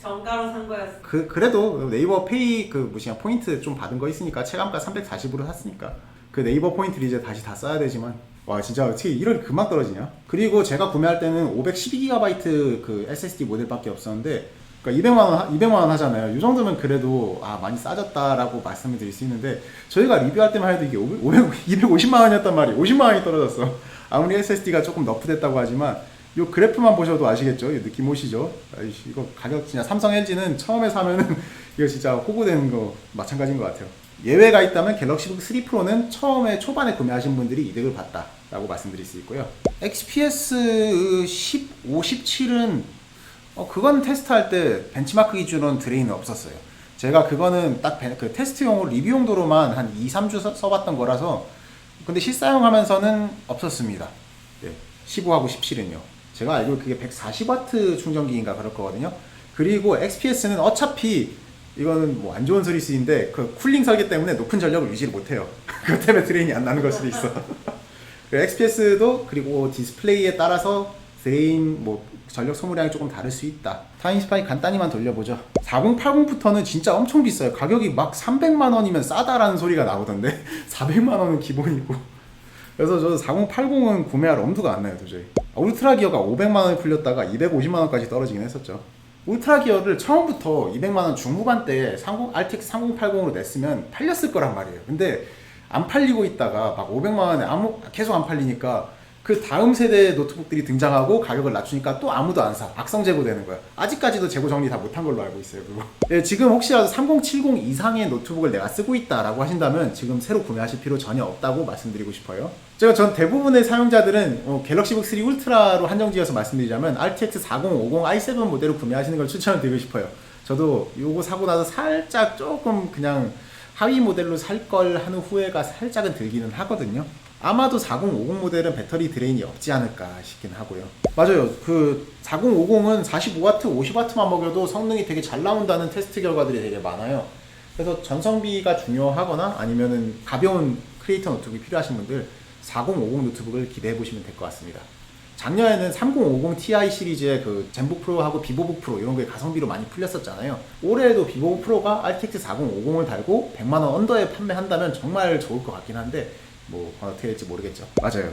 Speaker 2: 정가로 산 거였어.
Speaker 1: 그래도 네이버 페이 포인트 좀 받은 거 있으니까 체감가 340으로 샀으니까 그 네이버 포인트를 이제 다시 다 써야 되지만, 와 진짜 어떻게 이런 금방 떨어지냐. 그리고 제가 구매할 때는 512GB 그 SSD 모델밖에 없었는데, 그러니까 200만 원 하잖아요. 이 정도면 그래도 많이 싸졌다라고 말씀을 드릴 수 있는데, 저희가 리뷰할 때만 해도 이게 250만 원이었단 말이에요. 50만 원이 떨어졌어. 아무리 SSD가 조금 너프됐다고 하지만 요 그래프만 보셔도 아시겠죠? 이 느낌 오시죠? 이거 가격 진짜 삼성 LG는 처음에 사면은 이거 진짜 호구되는 거 마찬가지인 것 같아요. 예외가 있다면 갤럭시북 3 프로는 처음에 초반에 구매하신 분들이 이득을 봤다라고 말씀드릴 수 있고요. XPS 15, 17은 그건 테스트할 때 벤치마크 기준으로는 드레인은 없었어요. 제가 그거는 딱 그 테스트용으로 리뷰 용도로만 한 2, 3주 써봤던 거라서, 근데 실사용하면서는 없었습니다. 15하고 17은요. 제가 알기로 그게 140W 충전기인가 그럴 거거든요. 그리고 XPS는 어차피 이거는 뭐 안 좋은 소리 쓰인데 그 쿨링 설계 때문에 높은 전력을 유지를 못해요. 그것 때문에 드레인이 안 나는 걸 수도 있어. XPS도 그리고 디스플레이에 따라서 드레인 전력 소모량이 조금 다를 수 있다. 타임스파이 간단히만 돌려보죠. 4080부터는 진짜 엄청 비싸요. 가격이 막 300만 원이면 싸다라는 소리가 나오던데 400만 원은 기본이고. 그래서 저도 4080은 구매할 엄두가 안 나요 도저히. 울트라 기어가 500만 원에 풀렸다가 250만 원까지 떨어지긴 했었죠. 울트라 기어를 처음부터 200만 원 중후반대에 RTX 3080으로 냈으면 팔렸을 거란 말이에요. 근데 안 팔리고 있다가 막 500만 원에 계속 안 팔리니까 그 다음 세대 노트북들이 등장하고 가격을 낮추니까 또 아무도 안 사. 악성 재고 되는 거야. 아직까지도 재고 정리 다 못한 걸로 알고 있어요. 그거. 지금 혹시라도 3070 이상의 노트북을 내가 쓰고 있다라고 하신다면 지금 새로 구매하실 필요 전혀 없다고 말씀드리고 싶어요. 전 대부분의 사용자들은 갤럭시북 3 울트라로 한정지어서 말씀드리자면 RTX 4050 i7 모델을 구매하시는 걸 추천을 드리고 싶어요. 저도 요거 사고 나서 살짝 조금 그냥 하위 모델로 살 걸 하는 후회가 살짝은 들기는 하거든요. 아마도 4050 모델은 배터리 드레인이 없지 않을까 싶긴 하고요. 맞아요. 그 4050은 45W, 50W만 먹여도 성능이 되게 잘 나온다는 테스트 결과들이 되게 많아요. 그래서 전성비가 중요하거나 아니면은 가벼운 크리에이터 노트북이 필요하신 분들 4050 노트북을 기대해 보시면 될 것 같습니다. 작년에는 3050 Ti 시리즈의 그 젠북 프로하고 비보북 프로 이런 게 가성비로 많이 풀렸었잖아요. 올해도 비보북 프로가 RTX 4050을 달고 100만 원 언더에 판매한다면 정말 좋을 것 같긴 한데 어떻게 될지 모르겠죠. 맞아요.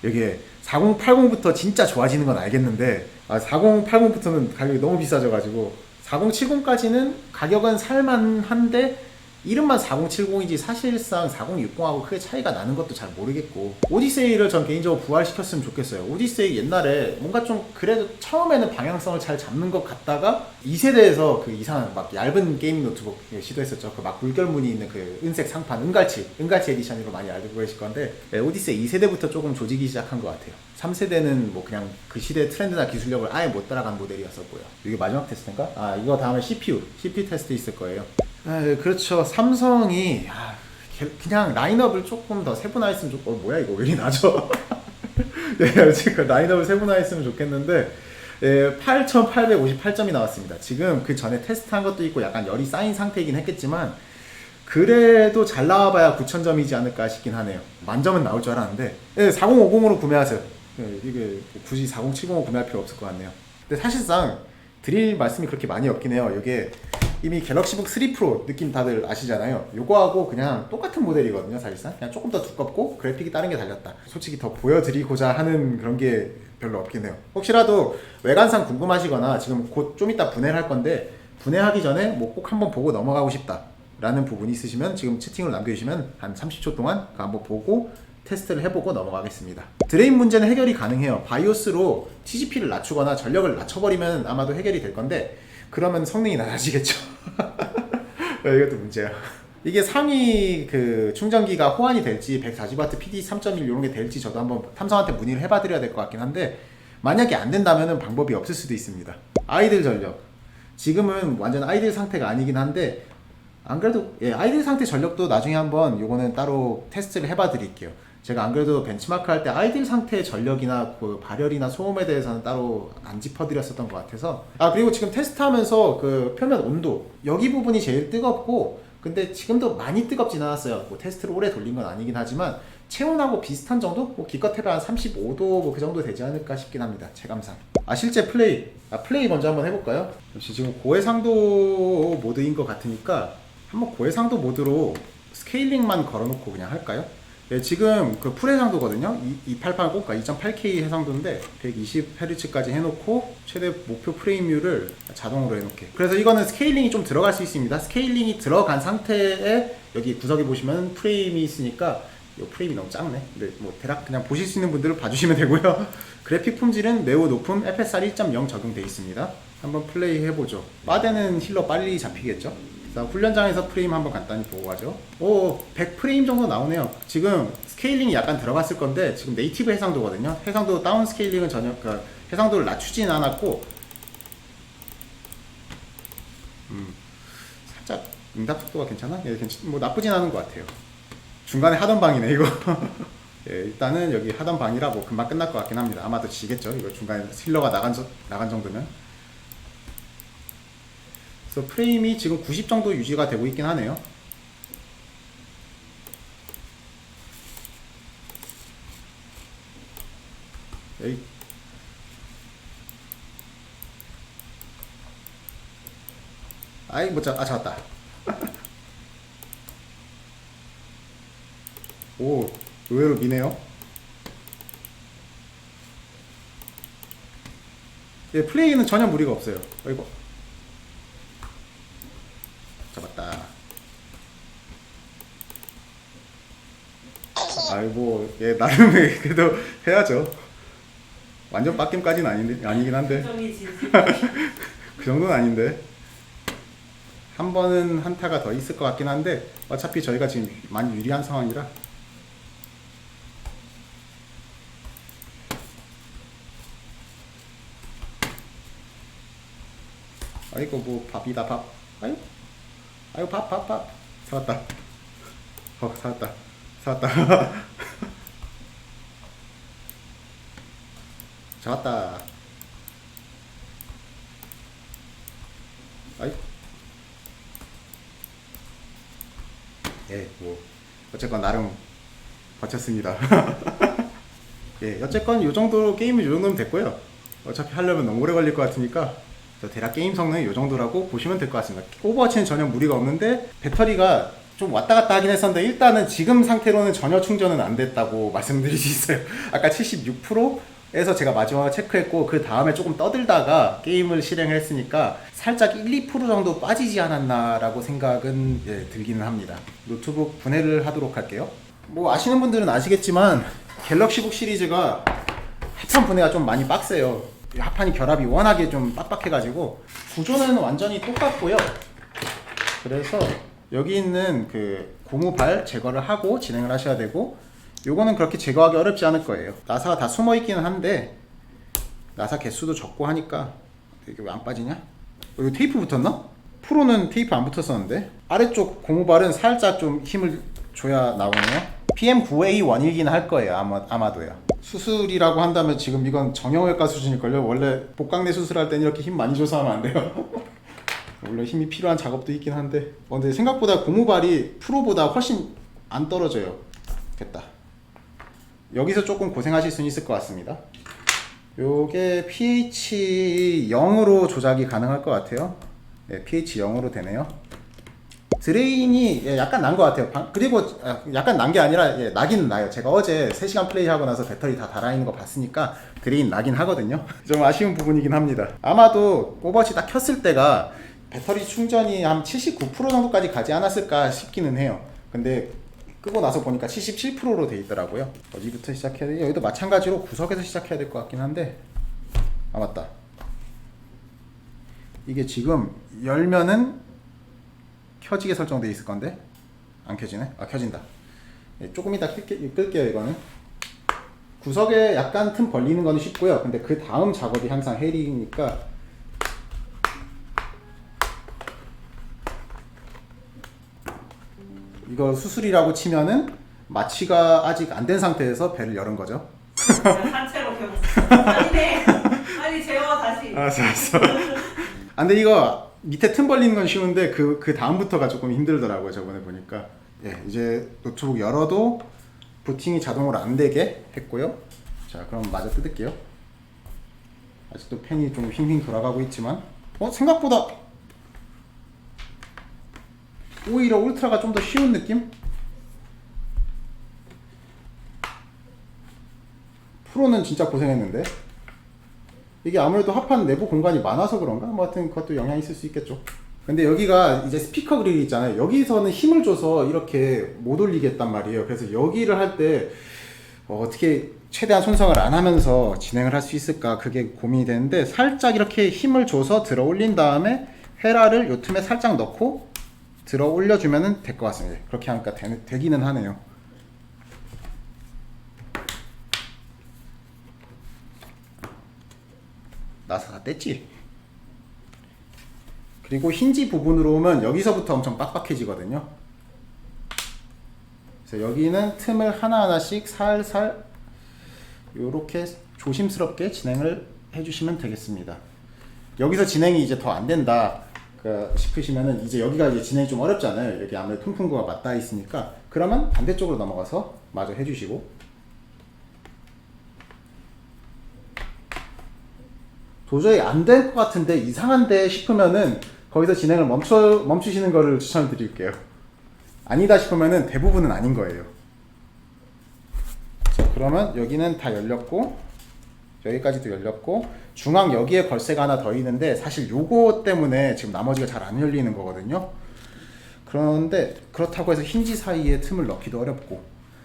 Speaker 1: 이게 4080부터 진짜 좋아지는 건 알겠는데 4080부터는 가격이 너무 비싸져가지고 4070까지는 가격은 살만한데 이름만 4070이지 사실상 4060하고 크게 차이가 나는 것도 잘 모르겠고, 오디세이를 전 개인적으로 부활시켰으면 좋겠어요. 오디세이 옛날에 뭔가 좀 그래도 처음에는 방향성을 잘 잡는 것 같다가 2세대에서 그 이상한 막 얇은 게이밍 노트북 시도했었죠. 그 막 물결무늬 있는 그 은색 상판, 은갈치 에디션으로 많이 알고 계실 건데, 오디세이 2세대부터 조금 조지기 시작한 것 같아요. 3세대는 그냥 그 시대의 트렌드나 기술력을 아예 못 따라간 모델이었었고요. 이게 마지막 테스트인가? 이거 다음에 CPU 테스트 있을 거예요. 그렇죠. 삼성이 그냥 라인업을 조금 더 세분화했으면 뭐야 이거 왜 이리 낮아? 지금 라인업을 세분화했으면 좋겠는데 8,858점이 나왔습니다. 지금 그 전에 테스트한 것도 있고 약간 열이 쌓인 상태이긴 했겠지만 그래도 잘 나와봐야 9,000점이지 않을까 싶긴 하네요. 만점은 나올 줄 알았는데 4050으로 구매하세요. 이게 굳이 4070으로 구매할 필요 없을 것 같네요. 근데 사실상 드릴 말씀이 그렇게 많이 없긴 해요. 이게 이미 갤럭시북 3 프로 느낌 다들 아시잖아요. 요거하고 그냥 똑같은 모델이거든요. 사실상 그냥 조금 더 두껍고 그래픽이 다른 게 달렸다. 솔직히 더 보여드리고자 하는 그런 게 별로 없긴 해요. 혹시라도 외관상 궁금하시거나 지금 곧 좀 이따 분해를 할 건데 분해하기 전에 꼭 한번 보고 넘어가고 싶다 라는 부분이 있으시면 지금 채팅을 남겨주시면 한 30초 동안 한번 보고 테스트를 해보고 넘어가겠습니다. 드레인 문제는 해결이 가능해요. 바이오스로 TGP를 낮추거나 전력을 낮춰버리면 아마도 해결이 될 건데 그러면 성능이 낮아지겠죠. 이것도 문제야. 이게 상위 그 충전기가 호환이 될지 140W PD 3.1 이런 게 될지 저도 한번 삼성한테 문의를 해봐드려야 될 것 같긴 한데 만약에 안 된다면 방법이 없을 수도 있습니다. 아이들 전력 지금은 완전 아이들 상태가 아니긴 한데 안 그래도 아이들 상태 전력도 나중에 한번 요거는 따로 테스트를 해봐 드릴게요. 제가 안 그래도 벤치마크 할 때 아이들 상태의 전력이나 그 발열이나 소음에 대해서는 따로 안 짚어드렸었던 것 같아서. 그리고 지금 테스트하면서 그 표면 온도 여기 부분이 제일 뜨겁고, 근데 지금도 많이 뜨겁진 않았어요. 뭐 테스트를 오래 돌린 건 아니긴 하지만 체온하고 비슷한 정도? 뭐 기껏 해봐 한 35도 뭐 그 정도 되지 않을까 싶긴 합니다. 체감상. 실제 플레이. 플레이 먼저 한번 해볼까요? 역시 지금 고해상도 모드인 것 같으니까 한번 고해상도 모드로 스케일링만 걸어놓고 그냥 할까요? 네, 지금 그 풀해상도거든요. 288 꼽까 2.8K 해상도인데 120Hz까지 해놓고 최대 목표 프레임률을 자동으로 해놓게. 그래서 이거는 스케일링이 좀 들어갈 수 있습니다. 스케일링이 들어간 상태에 여기 구석에 보시면 프레임이 있으니까 이 프레임이 너무 작네. 근데 뭐 대략 그냥 보실 수 있는 분들은 봐주시면 되고요. 그래픽 품질은 매우 높은 FSR 1.0 적용되어 있습니다. 한번 플레이 해보죠. 빠데는 힐러 빨리 잡히겠죠? 자, 훈련장에서 프레임 한번 간단히 보고 가죠. 100프레임 정도 나오네요. 지금 스케일링이 약간 들어갔을 건데 지금 네이티브 해상도거든요. 해상도 다운 스케일링은 전혀 해상도를 낮추진 않았고 살짝 응답 속도가 괜찮아? 예, 뭐 나쁘진 않은 것 같아요. 중간에 하던 방이네 이거. 예, 일단은 여기 하던 방이라 뭐 금방 끝날 것 같긴 합니다. 아마도 지겠죠. 이거 중간에 힐러가 나간 정도면. 그래서 프레임이 지금 90 정도 유지가 되고 있긴 하네요. 에이. 잡았다. 오, 의외로 미네요. 예, 플레이는 전혀 무리가 없어요. 이거 잡았다. 아이고, 예, 나름의 그래도 해야죠. 완전 빡겜까지는 아니긴 한데. 그 정도는 아닌데. 한 번은 한타가 더 있을 것 같긴 한데 어차피 저희가 지금 많이 유리한 상황이라. 아이고 뭐 밥이다 밥. 아이고 밥. 살았다. 살았다. 잡았다. 아이. 예, 뭐 어쨌건 나름 버텼습니다. 예, 어쨌건 요 정도 게임은 요 정도면 됐고요. 어차피 하려면 너무 오래 걸릴 것 같으니까 대략 게임 성능이 요 정도라고 보시면 될 것 같습니다. 오버워치는 전혀 무리가 없는데 배터리가 좀 왔다 갔다 하긴 했었는데 일단은 지금 상태로는 전혀 충전은 안 됐다고 말씀드릴 수 있어요. 아까 76%에서 제가 마지막에 체크했고 그 다음에 조금 떠들다가 게임을 실행을 했으니까 살짝 1, 2% 정도 빠지지 않았나 라고 생각은 들기는 합니다. 노트북 분해를 하도록 할게요. 뭐 아시는 분들은 아시겠지만 갤럭시북 시리즈가 합판 분해가 좀 많이 빡세요. 합판이 결합이 워낙에 좀 빡빡해가지고 구조는 완전히 똑같고요. 그래서 여기 있는 그 고무발 제거를 하고 진행을 하셔야 되고, 요거는 그렇게 제거하기 어렵지 않을 거예요. 나사가 다 숨어 있기는 한데 나사 개수도 적고 하니까. 이게 왜 안 빠지냐? 이거 테이프 붙었나? 프로는 테이프 안 붙었었는데. 아래쪽 고무발은 살짝 좀 힘을 줘야 나오네요. PM9A1이긴 할 거예요. 아마도요. 수술이라고 한다면 지금 이건 정형외과 수준일걸요. 원래 복강내 수술할 땐 이렇게 힘 많이 줘서 하면 안 돼요. 원래 힘이 필요한 작업도 있긴 한데 근데 생각보다 고무발이 프로보다 훨씬 안 떨어져요. 됐다. 여기서 조금 고생하실 수는 있을 것 같습니다. 요게 pH 0으로 조작이 가능할 것 같아요. 네, pH 0으로 되네요. 드레인이 약간 난 것 같아요. 그리고 약간 난 게 아니라 나긴 나요. 제가 어제 3시간 플레이하고 나서 배터리 다 달아있는 거 봤으니까 드레인 나긴 하거든요. 좀 아쉬운 부분이긴 합니다. 아마도 오버워치 딱 켰을 때가 배터리 충전이 한 79% 정도까지 가지 않았을까 싶기는 해요. 근데 끄고 나서 보니까 77%로 돼 있더라고요. 어디부터 시작해야 되지? 여기도 마찬가지로 구석에서 시작해야 될 것 같긴 한데. 맞다. 이게 지금 열면은 켜지게 설정되어 있을 건데 안 켜지네? 켜진다. 조금 이따 끌게요. 이거는 구석에 약간 틈 벌리는 거는 쉽고요. 근데 그 다음 작업이 항상 헬이니까. 이거 수술이라고 치면은 마취가 아직 안 된 상태에서 배를 열은 거죠.
Speaker 2: 그냥 산채로 겨웠어. 아니네. 아니 재워 다시.
Speaker 1: 알았어. 아, 근데 이거 밑에 틈 벌리는 건 쉬운데 그 다음부터가 조금 힘들더라고요. 저번에 보니까. 예, 이제 노트북 열어도 부팅이 자동으로 안 되게 했고요. 자, 그럼 마저 뜯을게요. 아직도 펜이 좀 휘휘 돌아가고 있지만, 생각보다 오히려 울트라가 좀 더 쉬운 느낌? 프로는 진짜 고생했는데. 이게 아무래도 합판 내부 공간이 많아서 그런가? 뭐 하여튼 그것도 영향이 있을 수 있겠죠. 근데 여기가 이제 스피커 그릴이 있잖아요. 여기서는 힘을 줘서 이렇게 못 올리겠단 말이에요. 그래서 여기를 할 때 어떻게 최대한 손상을 안 하면서 진행을 할 수 있을까, 그게 고민이 되는데, 살짝 이렇게 힘을 줘서 들어 올린 다음에 헤라를 요 틈에 살짝 넣고 들어 올려주면 될 것 같습니다. 그렇게 하니까 되기는 하네요. 나사 다 뗐지? 그리고 힌지 부분으로 오면 여기서부터 엄청 빡빡해지거든요. 그래서 여기는 틈을 하나하나씩 살살 요렇게 조심스럽게 진행을 해주시면 되겠습니다. 여기서 진행이 이제 더 안 된다 싶으시면은, 이제 여기가 이제 진행이 좀 어렵잖아요. 여기 아무래도 통풍구가 맞닿아 있으니까. 그러면 반대쪽으로 넘어가서 마저 해주시고, 도저히 안 될 것 같은데 이상한데 싶으면은 거기서 진행을 멈추시는 거를 추천드릴게요. 아니다 싶으면은 대부분은 아닌 거예요. 자, 그러면 여기는 다 열렸고, 여기까지도 열렸고, 중앙 여기에 걸쇠가 하나 더 있는데 사실 요거 때문에 지금 나머지가 잘 안 열리는 거거든요. 그런데 그렇다고 해서 힌지 사이에 틈을 넣기도 어렵고,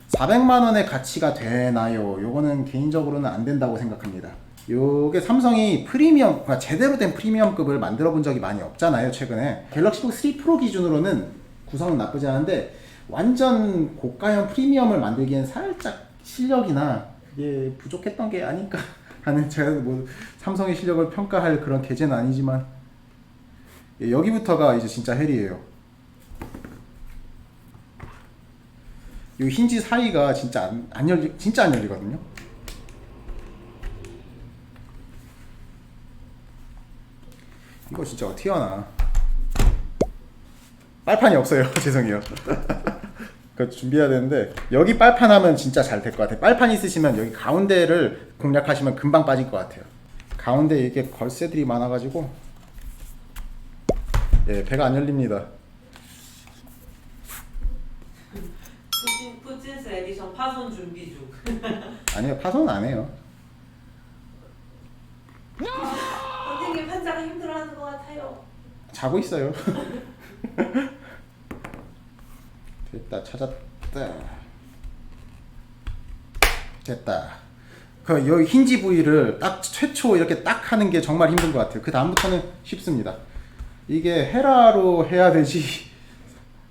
Speaker 1: 400만 원의 가치가 되나요? 요거는 개인적으로는 안 된다고 생각합니다. 요게 삼성이 프리미엄, 그러니까 제대로 된 프리미엄급을 만들어 본 적이 많이 없잖아요, 최근에. 갤럭시북 3 프로 기준으로는 구성은 나쁘지 않은데, 완전 고가형 프리미엄을 만들기엔 살짝 실력이나 그게 부족했던 게 아닐까 하는, 제가 뭐 삼성의 실력을 평가할 그런 계제는 아니지만, 예, 여기부터가 이제 진짜 헬이에요. 요 힌지 사이가 진짜 진짜 안 열리거든요. 이거 진짜 어떻게 하나. 빨판이 없어요. 죄송해요. 그거 준비해야 되는데, 여기 빨판 하면 진짜 잘 될 것 같아요. 빨판 있으시면 여기 가운데를 공략하시면 금방 빠질 것 같아요. 가운데 이게 걸쇠들이 많아가지고, 예, 배가 안 열립니다.
Speaker 2: 푸친스 에디션 파손 준비 중.
Speaker 1: 아니요, 파손은 안 해요.
Speaker 2: 선생님 환자가 힘들어하는 것 같아요.
Speaker 1: 자고 있어요. 됐다, 찾았다. 됐다. 여기 힌지 부위를 딱 최초 이렇게 딱 하는 게 정말 힘든 것 같아요. 그 다음부터는 쉽습니다. 이게 헤라로 해야 되지,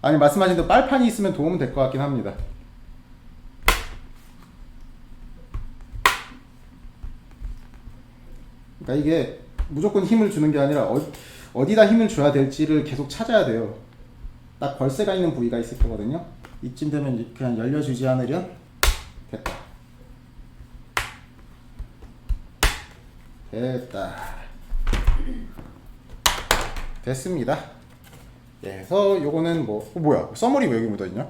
Speaker 1: 아니 말씀하신 대로 빨판이 있으면 도움은 될 것 같긴 합니다. 그러니까 이게 무조건 힘을 주는 게 아니라 어디다 힘을 줘야 될지를 계속 찾아야 돼요. 딱 걸쇠가 있는 부위가 있을 거거든요. 이쯤 되면 그냥 열려주지 않으련. 됐다. 됐다. 됐습니다. 예, 그래서 요거는 뭐야? 써머리 왜 여기 묻어있냐?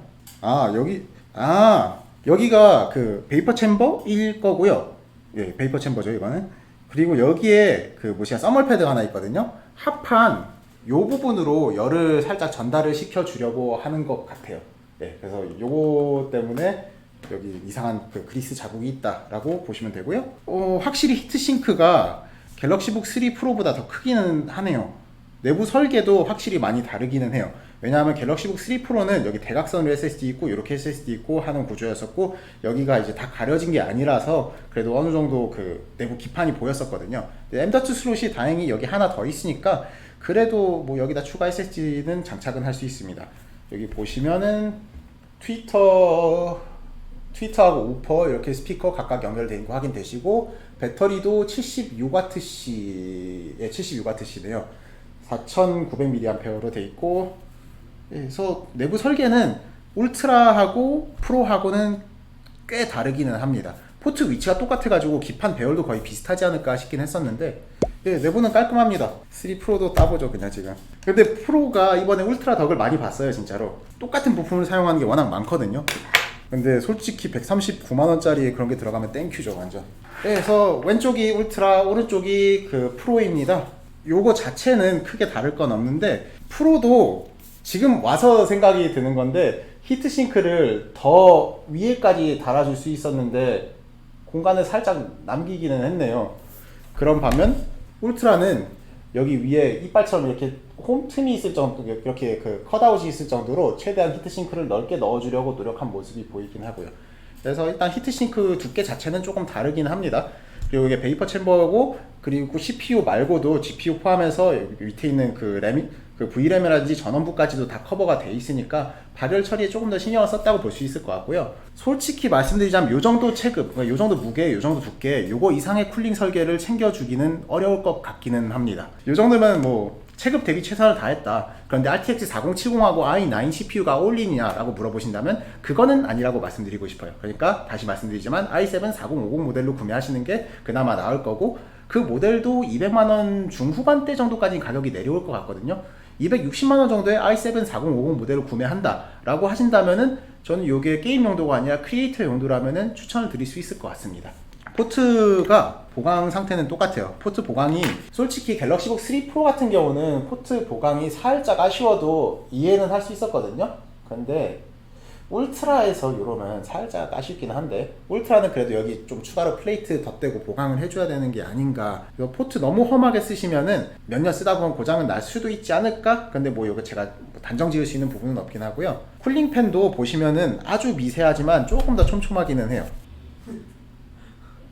Speaker 1: 여기가 그 베이퍼 챔버일 거고요. 예, 베이퍼 챔버죠 이거는. 그리고 여기에 써멀 패드가 하나 있거든요. 합판 요 부분으로 열을 살짝 전달을 시켜 주려고 하는 것 같아요. 네, 그래서 요거 때문에 여기 이상한 그리스 자국이 있다라고 보시면 되고요. 확실히 히트싱크가 갤럭시북 3 프로보다 더 크기는 하네요. 내부 설계도 확실히 많이 다르기는 해요. 왜냐하면 갤럭시북 3 프로는 여기 대각선으로 SSD 있고 이렇게 SSD 있고 하는 구조였었고, 여기가 이제 다 가려진 게 아니라서 그래도 어느 정도 내부 기판이 보였었거든요. M.2 슬롯이 다행히 여기 하나 더 있으니까 그래도 여기다 추가 SSD는 장착은 할 수 있습니다. 여기 보시면은 트위터하고 우퍼 이렇게 스피커 각각 연결되어 있는 거 확인되시고, 배터리도 76Wc에 76Wc네요. 4900mAh로 돼 있고, 그래서 내부 설계는 울트라하고 프로하고는 꽤 다르기는 합니다. 포트 위치가 똑같아가지고 기판 배열도 거의 비슷하지 않을까 싶긴 했었는데 예, 내부는 깔끔합니다. 3 프로도 따보죠 그냥 지금. 근데 프로가 이번에 울트라 덕을 많이 봤어요 진짜로. 똑같은 부품을 사용하는 게 워낙 많거든요. 근데 솔직히 139만원짜리 그런 게 들어가면 땡큐죠 완전. 그래서 왼쪽이 울트라, 오른쪽이 그 프로입니다. 요거 자체는 크게 다를 건 없는데 프로도 지금 와서 생각이 드는 건데 히트싱크를 더 위에까지 달아줄 수 있었는데 공간을 살짝 남기기는 했네요. 그런 반면 울트라는 여기 위에 이빨처럼 이렇게 홈 틈이 있을 정도, 이렇게 그 컷아웃이 있을 정도로 최대한 히트싱크를 넓게 넣어주려고 노력한 모습이 보이긴 하고요. 그래서 일단 히트싱크 두께 자체는 조금 다르긴 합니다. 그리고 이게 베이퍼 챔버고, 그리고 CPU 말고도 GPU 포함해서 여기 밑에 있는 그 램이, 그 V램이라든지 전원부까지도 다 커버가 돼 있으니까 발열 처리에 조금 더 신경을 썼다고 볼 수 있을 것 같고요. 솔직히 말씀드리자면 요 정도 체급, 요 정도 무게, 요 정도 두께, 요거 이상의 쿨링 설계를 챙겨주기는 어려울 것 같기는 합니다. 요 정도면 뭐 체급 대비 최선을 다했다. 그런데 RTX 4070하고 i9 CPU가 어울리냐라고 물어보신다면 그거는 아니라고 말씀드리고 싶어요. 그러니까 다시 말씀드리지만 i7 4050 모델로 구매하시는 게 그나마 나을 거고, 그 모델도 200만원 중후반대 정도까지 가격이 내려올 것 같거든요. 260만원 정도의 i7 4050 모델을 구매한다 라고 하신다면은 저는 이게 게임 용도가 아니라 크리에이터 용도라면은 추천을 드릴 수 있을 것 같습니다. 포트가 보강 상태는 똑같아요. 포트 보강이 솔직히 갤럭시북 3 프로 같은 경우는 포트 보강이 살짝 아쉬워도 이해는 할 수 있었거든요. 근데 울트라에서 이러면 살짝 아쉽긴 한데, 울트라는 그래도 여기 좀 추가로 플레이트 덧대고 보강을 해줘야 되는 게 아닌가. 이거 포트 너무 험하게 쓰시면은 몇 년 쓰다 보면 고장은 날 수도 있지 않을까? 근데 뭐 이거 제가 단정 지을 수 있는 부분은 없긴 하고요. 쿨링팬도 보시면은 아주 미세하지만 조금 더 촘촘하기는 해요.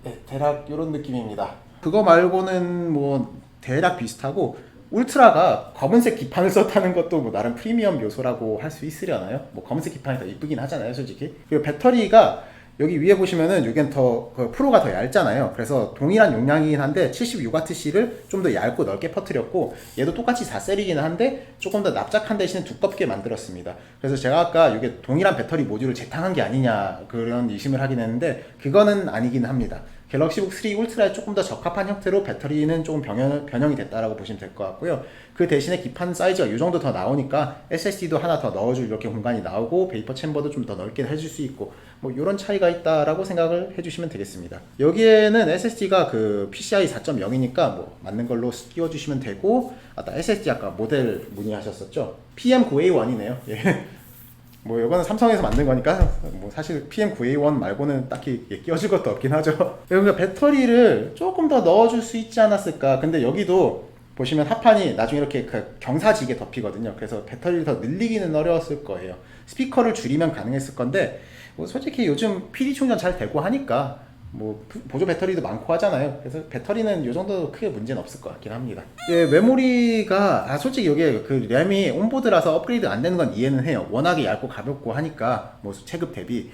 Speaker 1: 네, 대략 이런 느낌입니다. 그거 말고는 뭐 대략 비슷하고, 울트라가 검은색 기판을 썼다는 것도 뭐 나름 프리미엄 요소라고 할 수 있으려나요? 뭐 검은색 기판이 더 이쁘긴 하잖아요 솔직히. 그리고 배터리가 여기 위에 보시면은 여기는 더 프로가 더 얇잖아요. 그래서 동일한 용량이긴 한데 76Wc를 좀 더 얇고 넓게 퍼뜨렸고, 얘도 똑같이 4셀이긴 한데 조금 더 납작한 대신에 두껍게 만들었습니다. 그래서 제가 아까 이게 동일한 배터리 모듈을 재탕한 게 아니냐 그런 의심을 하긴 했는데 그거는 아니긴 합니다. 갤럭시북 3 울트라에 조금 더 적합한 형태로 배터리는 조금 변형이 됐다라고 보시면 될 것 같고요. 그 대신에 기판 사이즈가 이 정도 더 나오니까 SSD도 하나 더 넣어줄 이렇게 공간이 나오고, 베이퍼 챔버도 좀 더 넓게 해줄 수 있고, 뭐 이런 차이가 있다라고 생각을 해주시면 되겠습니다. 여기에는 SSD가 그 PCI 4.0이니까 뭐 맞는 걸로 끼워주시면 되고, 아까 SSD 아까 모델 문의하셨었죠? PM9A1이네요. 예. 뭐 이거는 삼성에서 만든 거니까 뭐 사실 PM9A1 말고는 딱히 끼워줄 것도 없긴 하죠. 그러니까 배터리를 조금 더 넣어줄 수 있지 않았을까. 근데 여기도 보시면 합판이 나중에 이렇게 그 경사지게 덮이거든요. 그래서 배터리를 더 늘리기는 어려웠을 거예요. 스피커를 줄이면 가능했을 건데 뭐 솔직히 요즘 PD 충전 잘 되고 하니까 뭐 보조 배터리도 많고 하잖아요. 그래서 배터리는 이 정도 크게 문제는 없을 것 같긴 합니다. 예, 메모리가 솔직히 여기 그 램이 온보드라서 업그레이드 안 되는 건 이해는 해요. 워낙에 얇고 가볍고 하니까 뭐 체급 대비.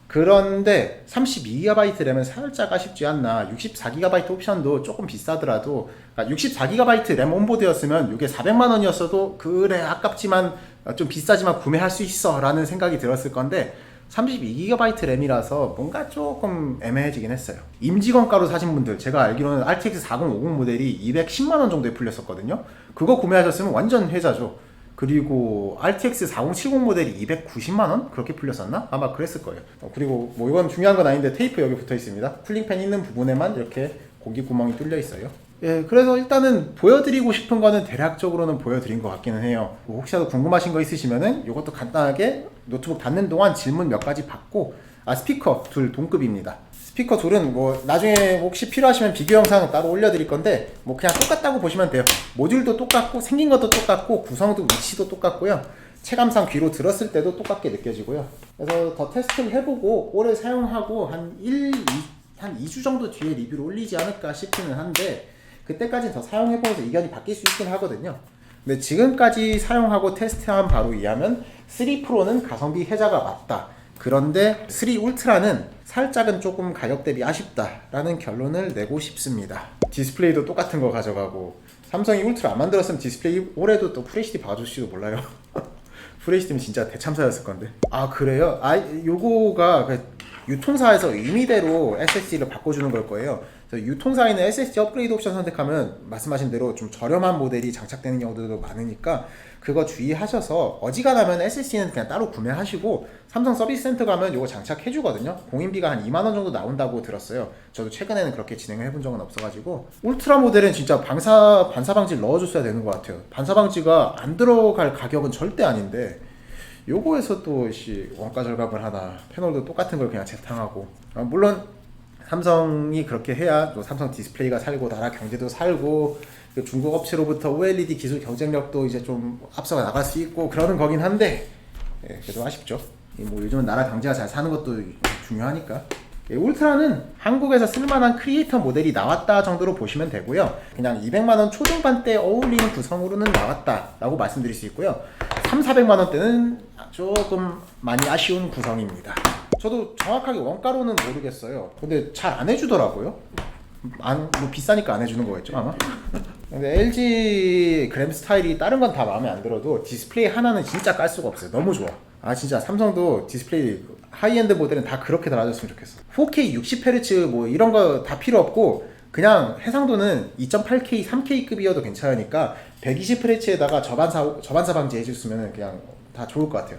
Speaker 1: 그런데 32GB 램은 살짝 아쉽지 않나. 64GB 옵션도 조금 비싸더라도, 그러니까 64GB 램 온보드였으면 이게 400만 원이었어도 그래 아깝지만 좀 비싸지만 구매할 수 있어 라는 생각이 들었을 건데 32GB 램이라서 뭔가 조금 애매해지긴 했어요. 임직원가로 사신 분들, 제가 알기로는 RTX 4050 모델이 210만원 정도에 풀렸었거든요. 그거 구매하셨으면 완전 혜자죠. 그리고 RTX 4070 모델이 290만원? 그렇게 풀렸었나? 아마 그랬을 거예요. 그리고 뭐 이건 중요한 건 아닌데 테이프 여기 붙어 있습니다. 쿨링팬 있는 부분에만 이렇게 공기 구멍이 뚫려 있어요. 예, 그래서 일단은 보여드리고 싶은 거는 대략적으로는 보여드린 것 같기는 해요. 뭐 혹시라도 궁금하신 거 있으시면은 이것도 간단하게 노트북 닫는 동안 질문 몇 가지 받고, 스피커 둘 동급입니다. 스피커 둘은 뭐 나중에 혹시 필요하시면 비교 영상 따로 올려드릴 건데 뭐 그냥 똑같다고 보시면 돼요. 모듈도 똑같고 생긴 것도 똑같고 구성도 위치도 똑같고요. 체감상 귀로 들었을 때도 똑같게 느껴지고요. 그래서 더 테스트를 해보고 오래 사용하고 한 2주 정도 뒤에 리뷰를 올리지 않을까 싶기는 한데, 그때까지 더 사용해보면서 의견이 바뀔 수 있긴 하거든요. 근데 지금까지 사용하고 테스트한 바로 의하면 3 프로는 가성비 혜자가 맞다. 그런데 3 울트라는 살짝은 조금 가격 대비 아쉽다라는 결론을 내고 싶습니다. 디스플레이도 똑같은 거 가져가고, 삼성이 울트라 안 만들었으면 디스플레이 올해도 또 FHD 봐줄지도 몰라요. FHD면 진짜 대참사였을 건데. 아 그래요? 아 요거가 그 유통사에서 임의대로 SSD를 바꿔주는 걸 거예요. 그래서 유통사에는 SSD 업그레이드 옵션 선택하면 말씀하신 대로 좀 저렴한 모델이 장착되는 경우들도 많으니까 그거 주의하셔서 어지간하면 SSD는 그냥 따로 구매하시고 삼성 서비스 센터 가면 요거 장착해 주거든요. 공인비가 한 2만 원 정도 나온다고 들었어요. 저도 최근에는 그렇게 진행을 해본 적은 없어가지고. 울트라 모델은 진짜 반사 방지 넣어줬어야 되는 것 같아요. 반사 방지가 안 들어갈 가격은 절대 아닌데 요거에서 또 원가 절감을 하나, 패널도 똑같은 걸 그냥 재탕하고. 물론 삼성이 그렇게 해야 또 삼성 디스플레이가 살고 나라 경제도 살고 중국 업체로부터 OLED 기술 경쟁력도 이제 좀 앞서 나갈 수 있고 그러는 거긴 한데, 예, 그래도 아쉽죠. 뭐 요즘은 나라 경제가 잘 사는 것도 중요하니까. 예, 울트라는 한국에서 쓸만한 크리에이터 모델이 나왔다 정도로 보시면 되고요. 그냥 200만원 초중반대 어울리는 구성으로는 나왔다 라고 말씀드릴 수 있고요. 3,400만원대는 조금 많이 아쉬운 구성입니다. 저도 정확하게 원가로는 모르겠어요. 근데 잘 안 해주더라고요. 뭐 비싸니까 안 해주는 거겠죠 아마. 근데 LG 그램 스타일이 다른 건 다 마음에 안 들어도 디스플레이 하나는 진짜 깔 수가 없어요. 너무 좋아. 아 진짜 삼성도 디스플레이 하이엔드 모델은 다 그렇게 달아줬으면 좋겠어. 4K 60Hz 뭐 이런 거 다 필요 없고 그냥 해상도는 2.8K 3K급이어도 괜찮으니까 120Hz에다가 저반사 방지 해줬으면 그냥 다 좋을 것 같아요.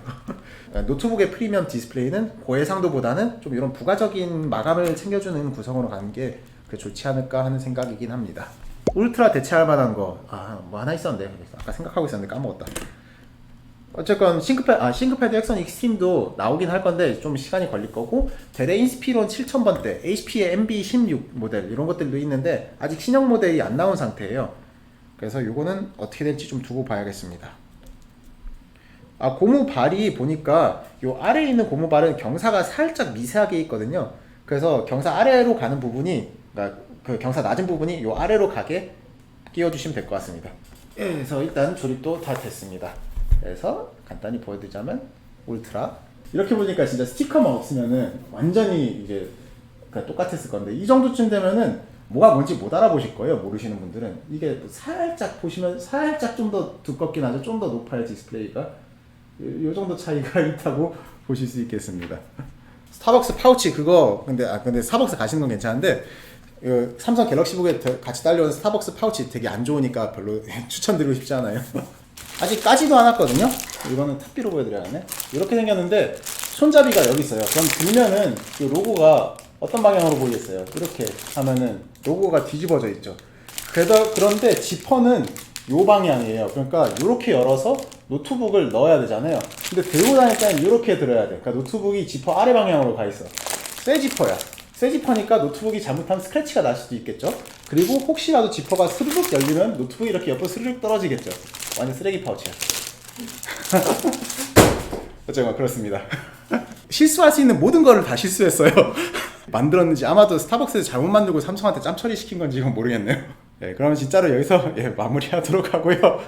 Speaker 1: 노트북의 프리미엄 디스플레이는 고해상도보다는 좀 이런 부가적인 마감을 챙겨주는 구성으로 가는 게 좋지 않을까 하는 생각이긴 합니다. 울트라 대체할 만한 거, 뭐 하나 있었는데 아까 생각하고 있었는데 까먹었다. 어쨌건 싱크패드 엑선 익스트림도 나오긴 할 건데 좀 시간이 걸릴 거고, 대래 인스피론 7000번대, HP의 MB16 모델 이런 것들도 있는데 아직 신형 모델이 안 나온 상태예요. 그래서 요거는 어떻게 될지 좀 두고 봐야겠습니다. 고무 발이 보니까 요 아래에 있는 고무 발은 경사가 살짝 미세하게 있거든요. 그래서 경사 아래로 가는 부분이, 그러니까 그 경사 낮은 부분이 요 아래로 가게 끼워주시면 될 것 같습니다. 그래서 일단 조립도 다 됐습니다. 그래서 간단히 보여드리자면 울트라 이렇게 보니까 진짜 스티커만 없으면은 완전히 이제 그러니까 똑같았을 건데, 이 정도쯤 되면은 뭐가 뭔지 못 알아보실 거예요. 모르시는 분들은. 이게 살짝 보시면 살짝 좀 더 두껍긴 하죠. 좀 더 높아요 디스플레이가. 요 정도 차이가 있다고 보실 수 있겠습니다. 스타벅스 파우치 그거 근데 스타벅스 가시는 건 괜찮은데 삼성 갤럭시북에 같이 딸려온 스타벅스 파우치 되게 안 좋으니까 별로 추천드리고 싶지 않아요. 아직 까지도 않았거든요. 이거는 탑비로 보여드려야겠네. 이렇게 생겼는데 손잡이가 여기 있어요. 그럼 들면은 이 로고가 어떤 방향으로 보이겠어요? 이렇게 하면은 로고가 뒤집어져 있죠. 그런데 지퍼는 요 방향이에요. 그러니까 이렇게 열어서 노트북을 넣어야 되잖아요. 근데 들고 다닐 때는 이렇게 들어야 돼. 그러니까 노트북이 지퍼 아래 방향으로 가 있어. 새 지퍼야. 새 지퍼니까 노트북이 잘못하면 스크래치가 날 수도 있겠죠. 그리고 혹시라도 지퍼가 스르륵 열리면 노트북이 이렇게 옆으로 스르륵 떨어지겠죠. 완전 쓰레기 파우치야. 어쨌건 그렇습니다. 실수할 수 있는 모든 거를 다 실수했어요. 만들었는지 아마도 스타벅스에서 잘못 만들고 삼성한테 짬 처리 시킨 건지 이건 모르겠네요. 네, 그러면 진짜로 여기서 마무리하도록 하고요.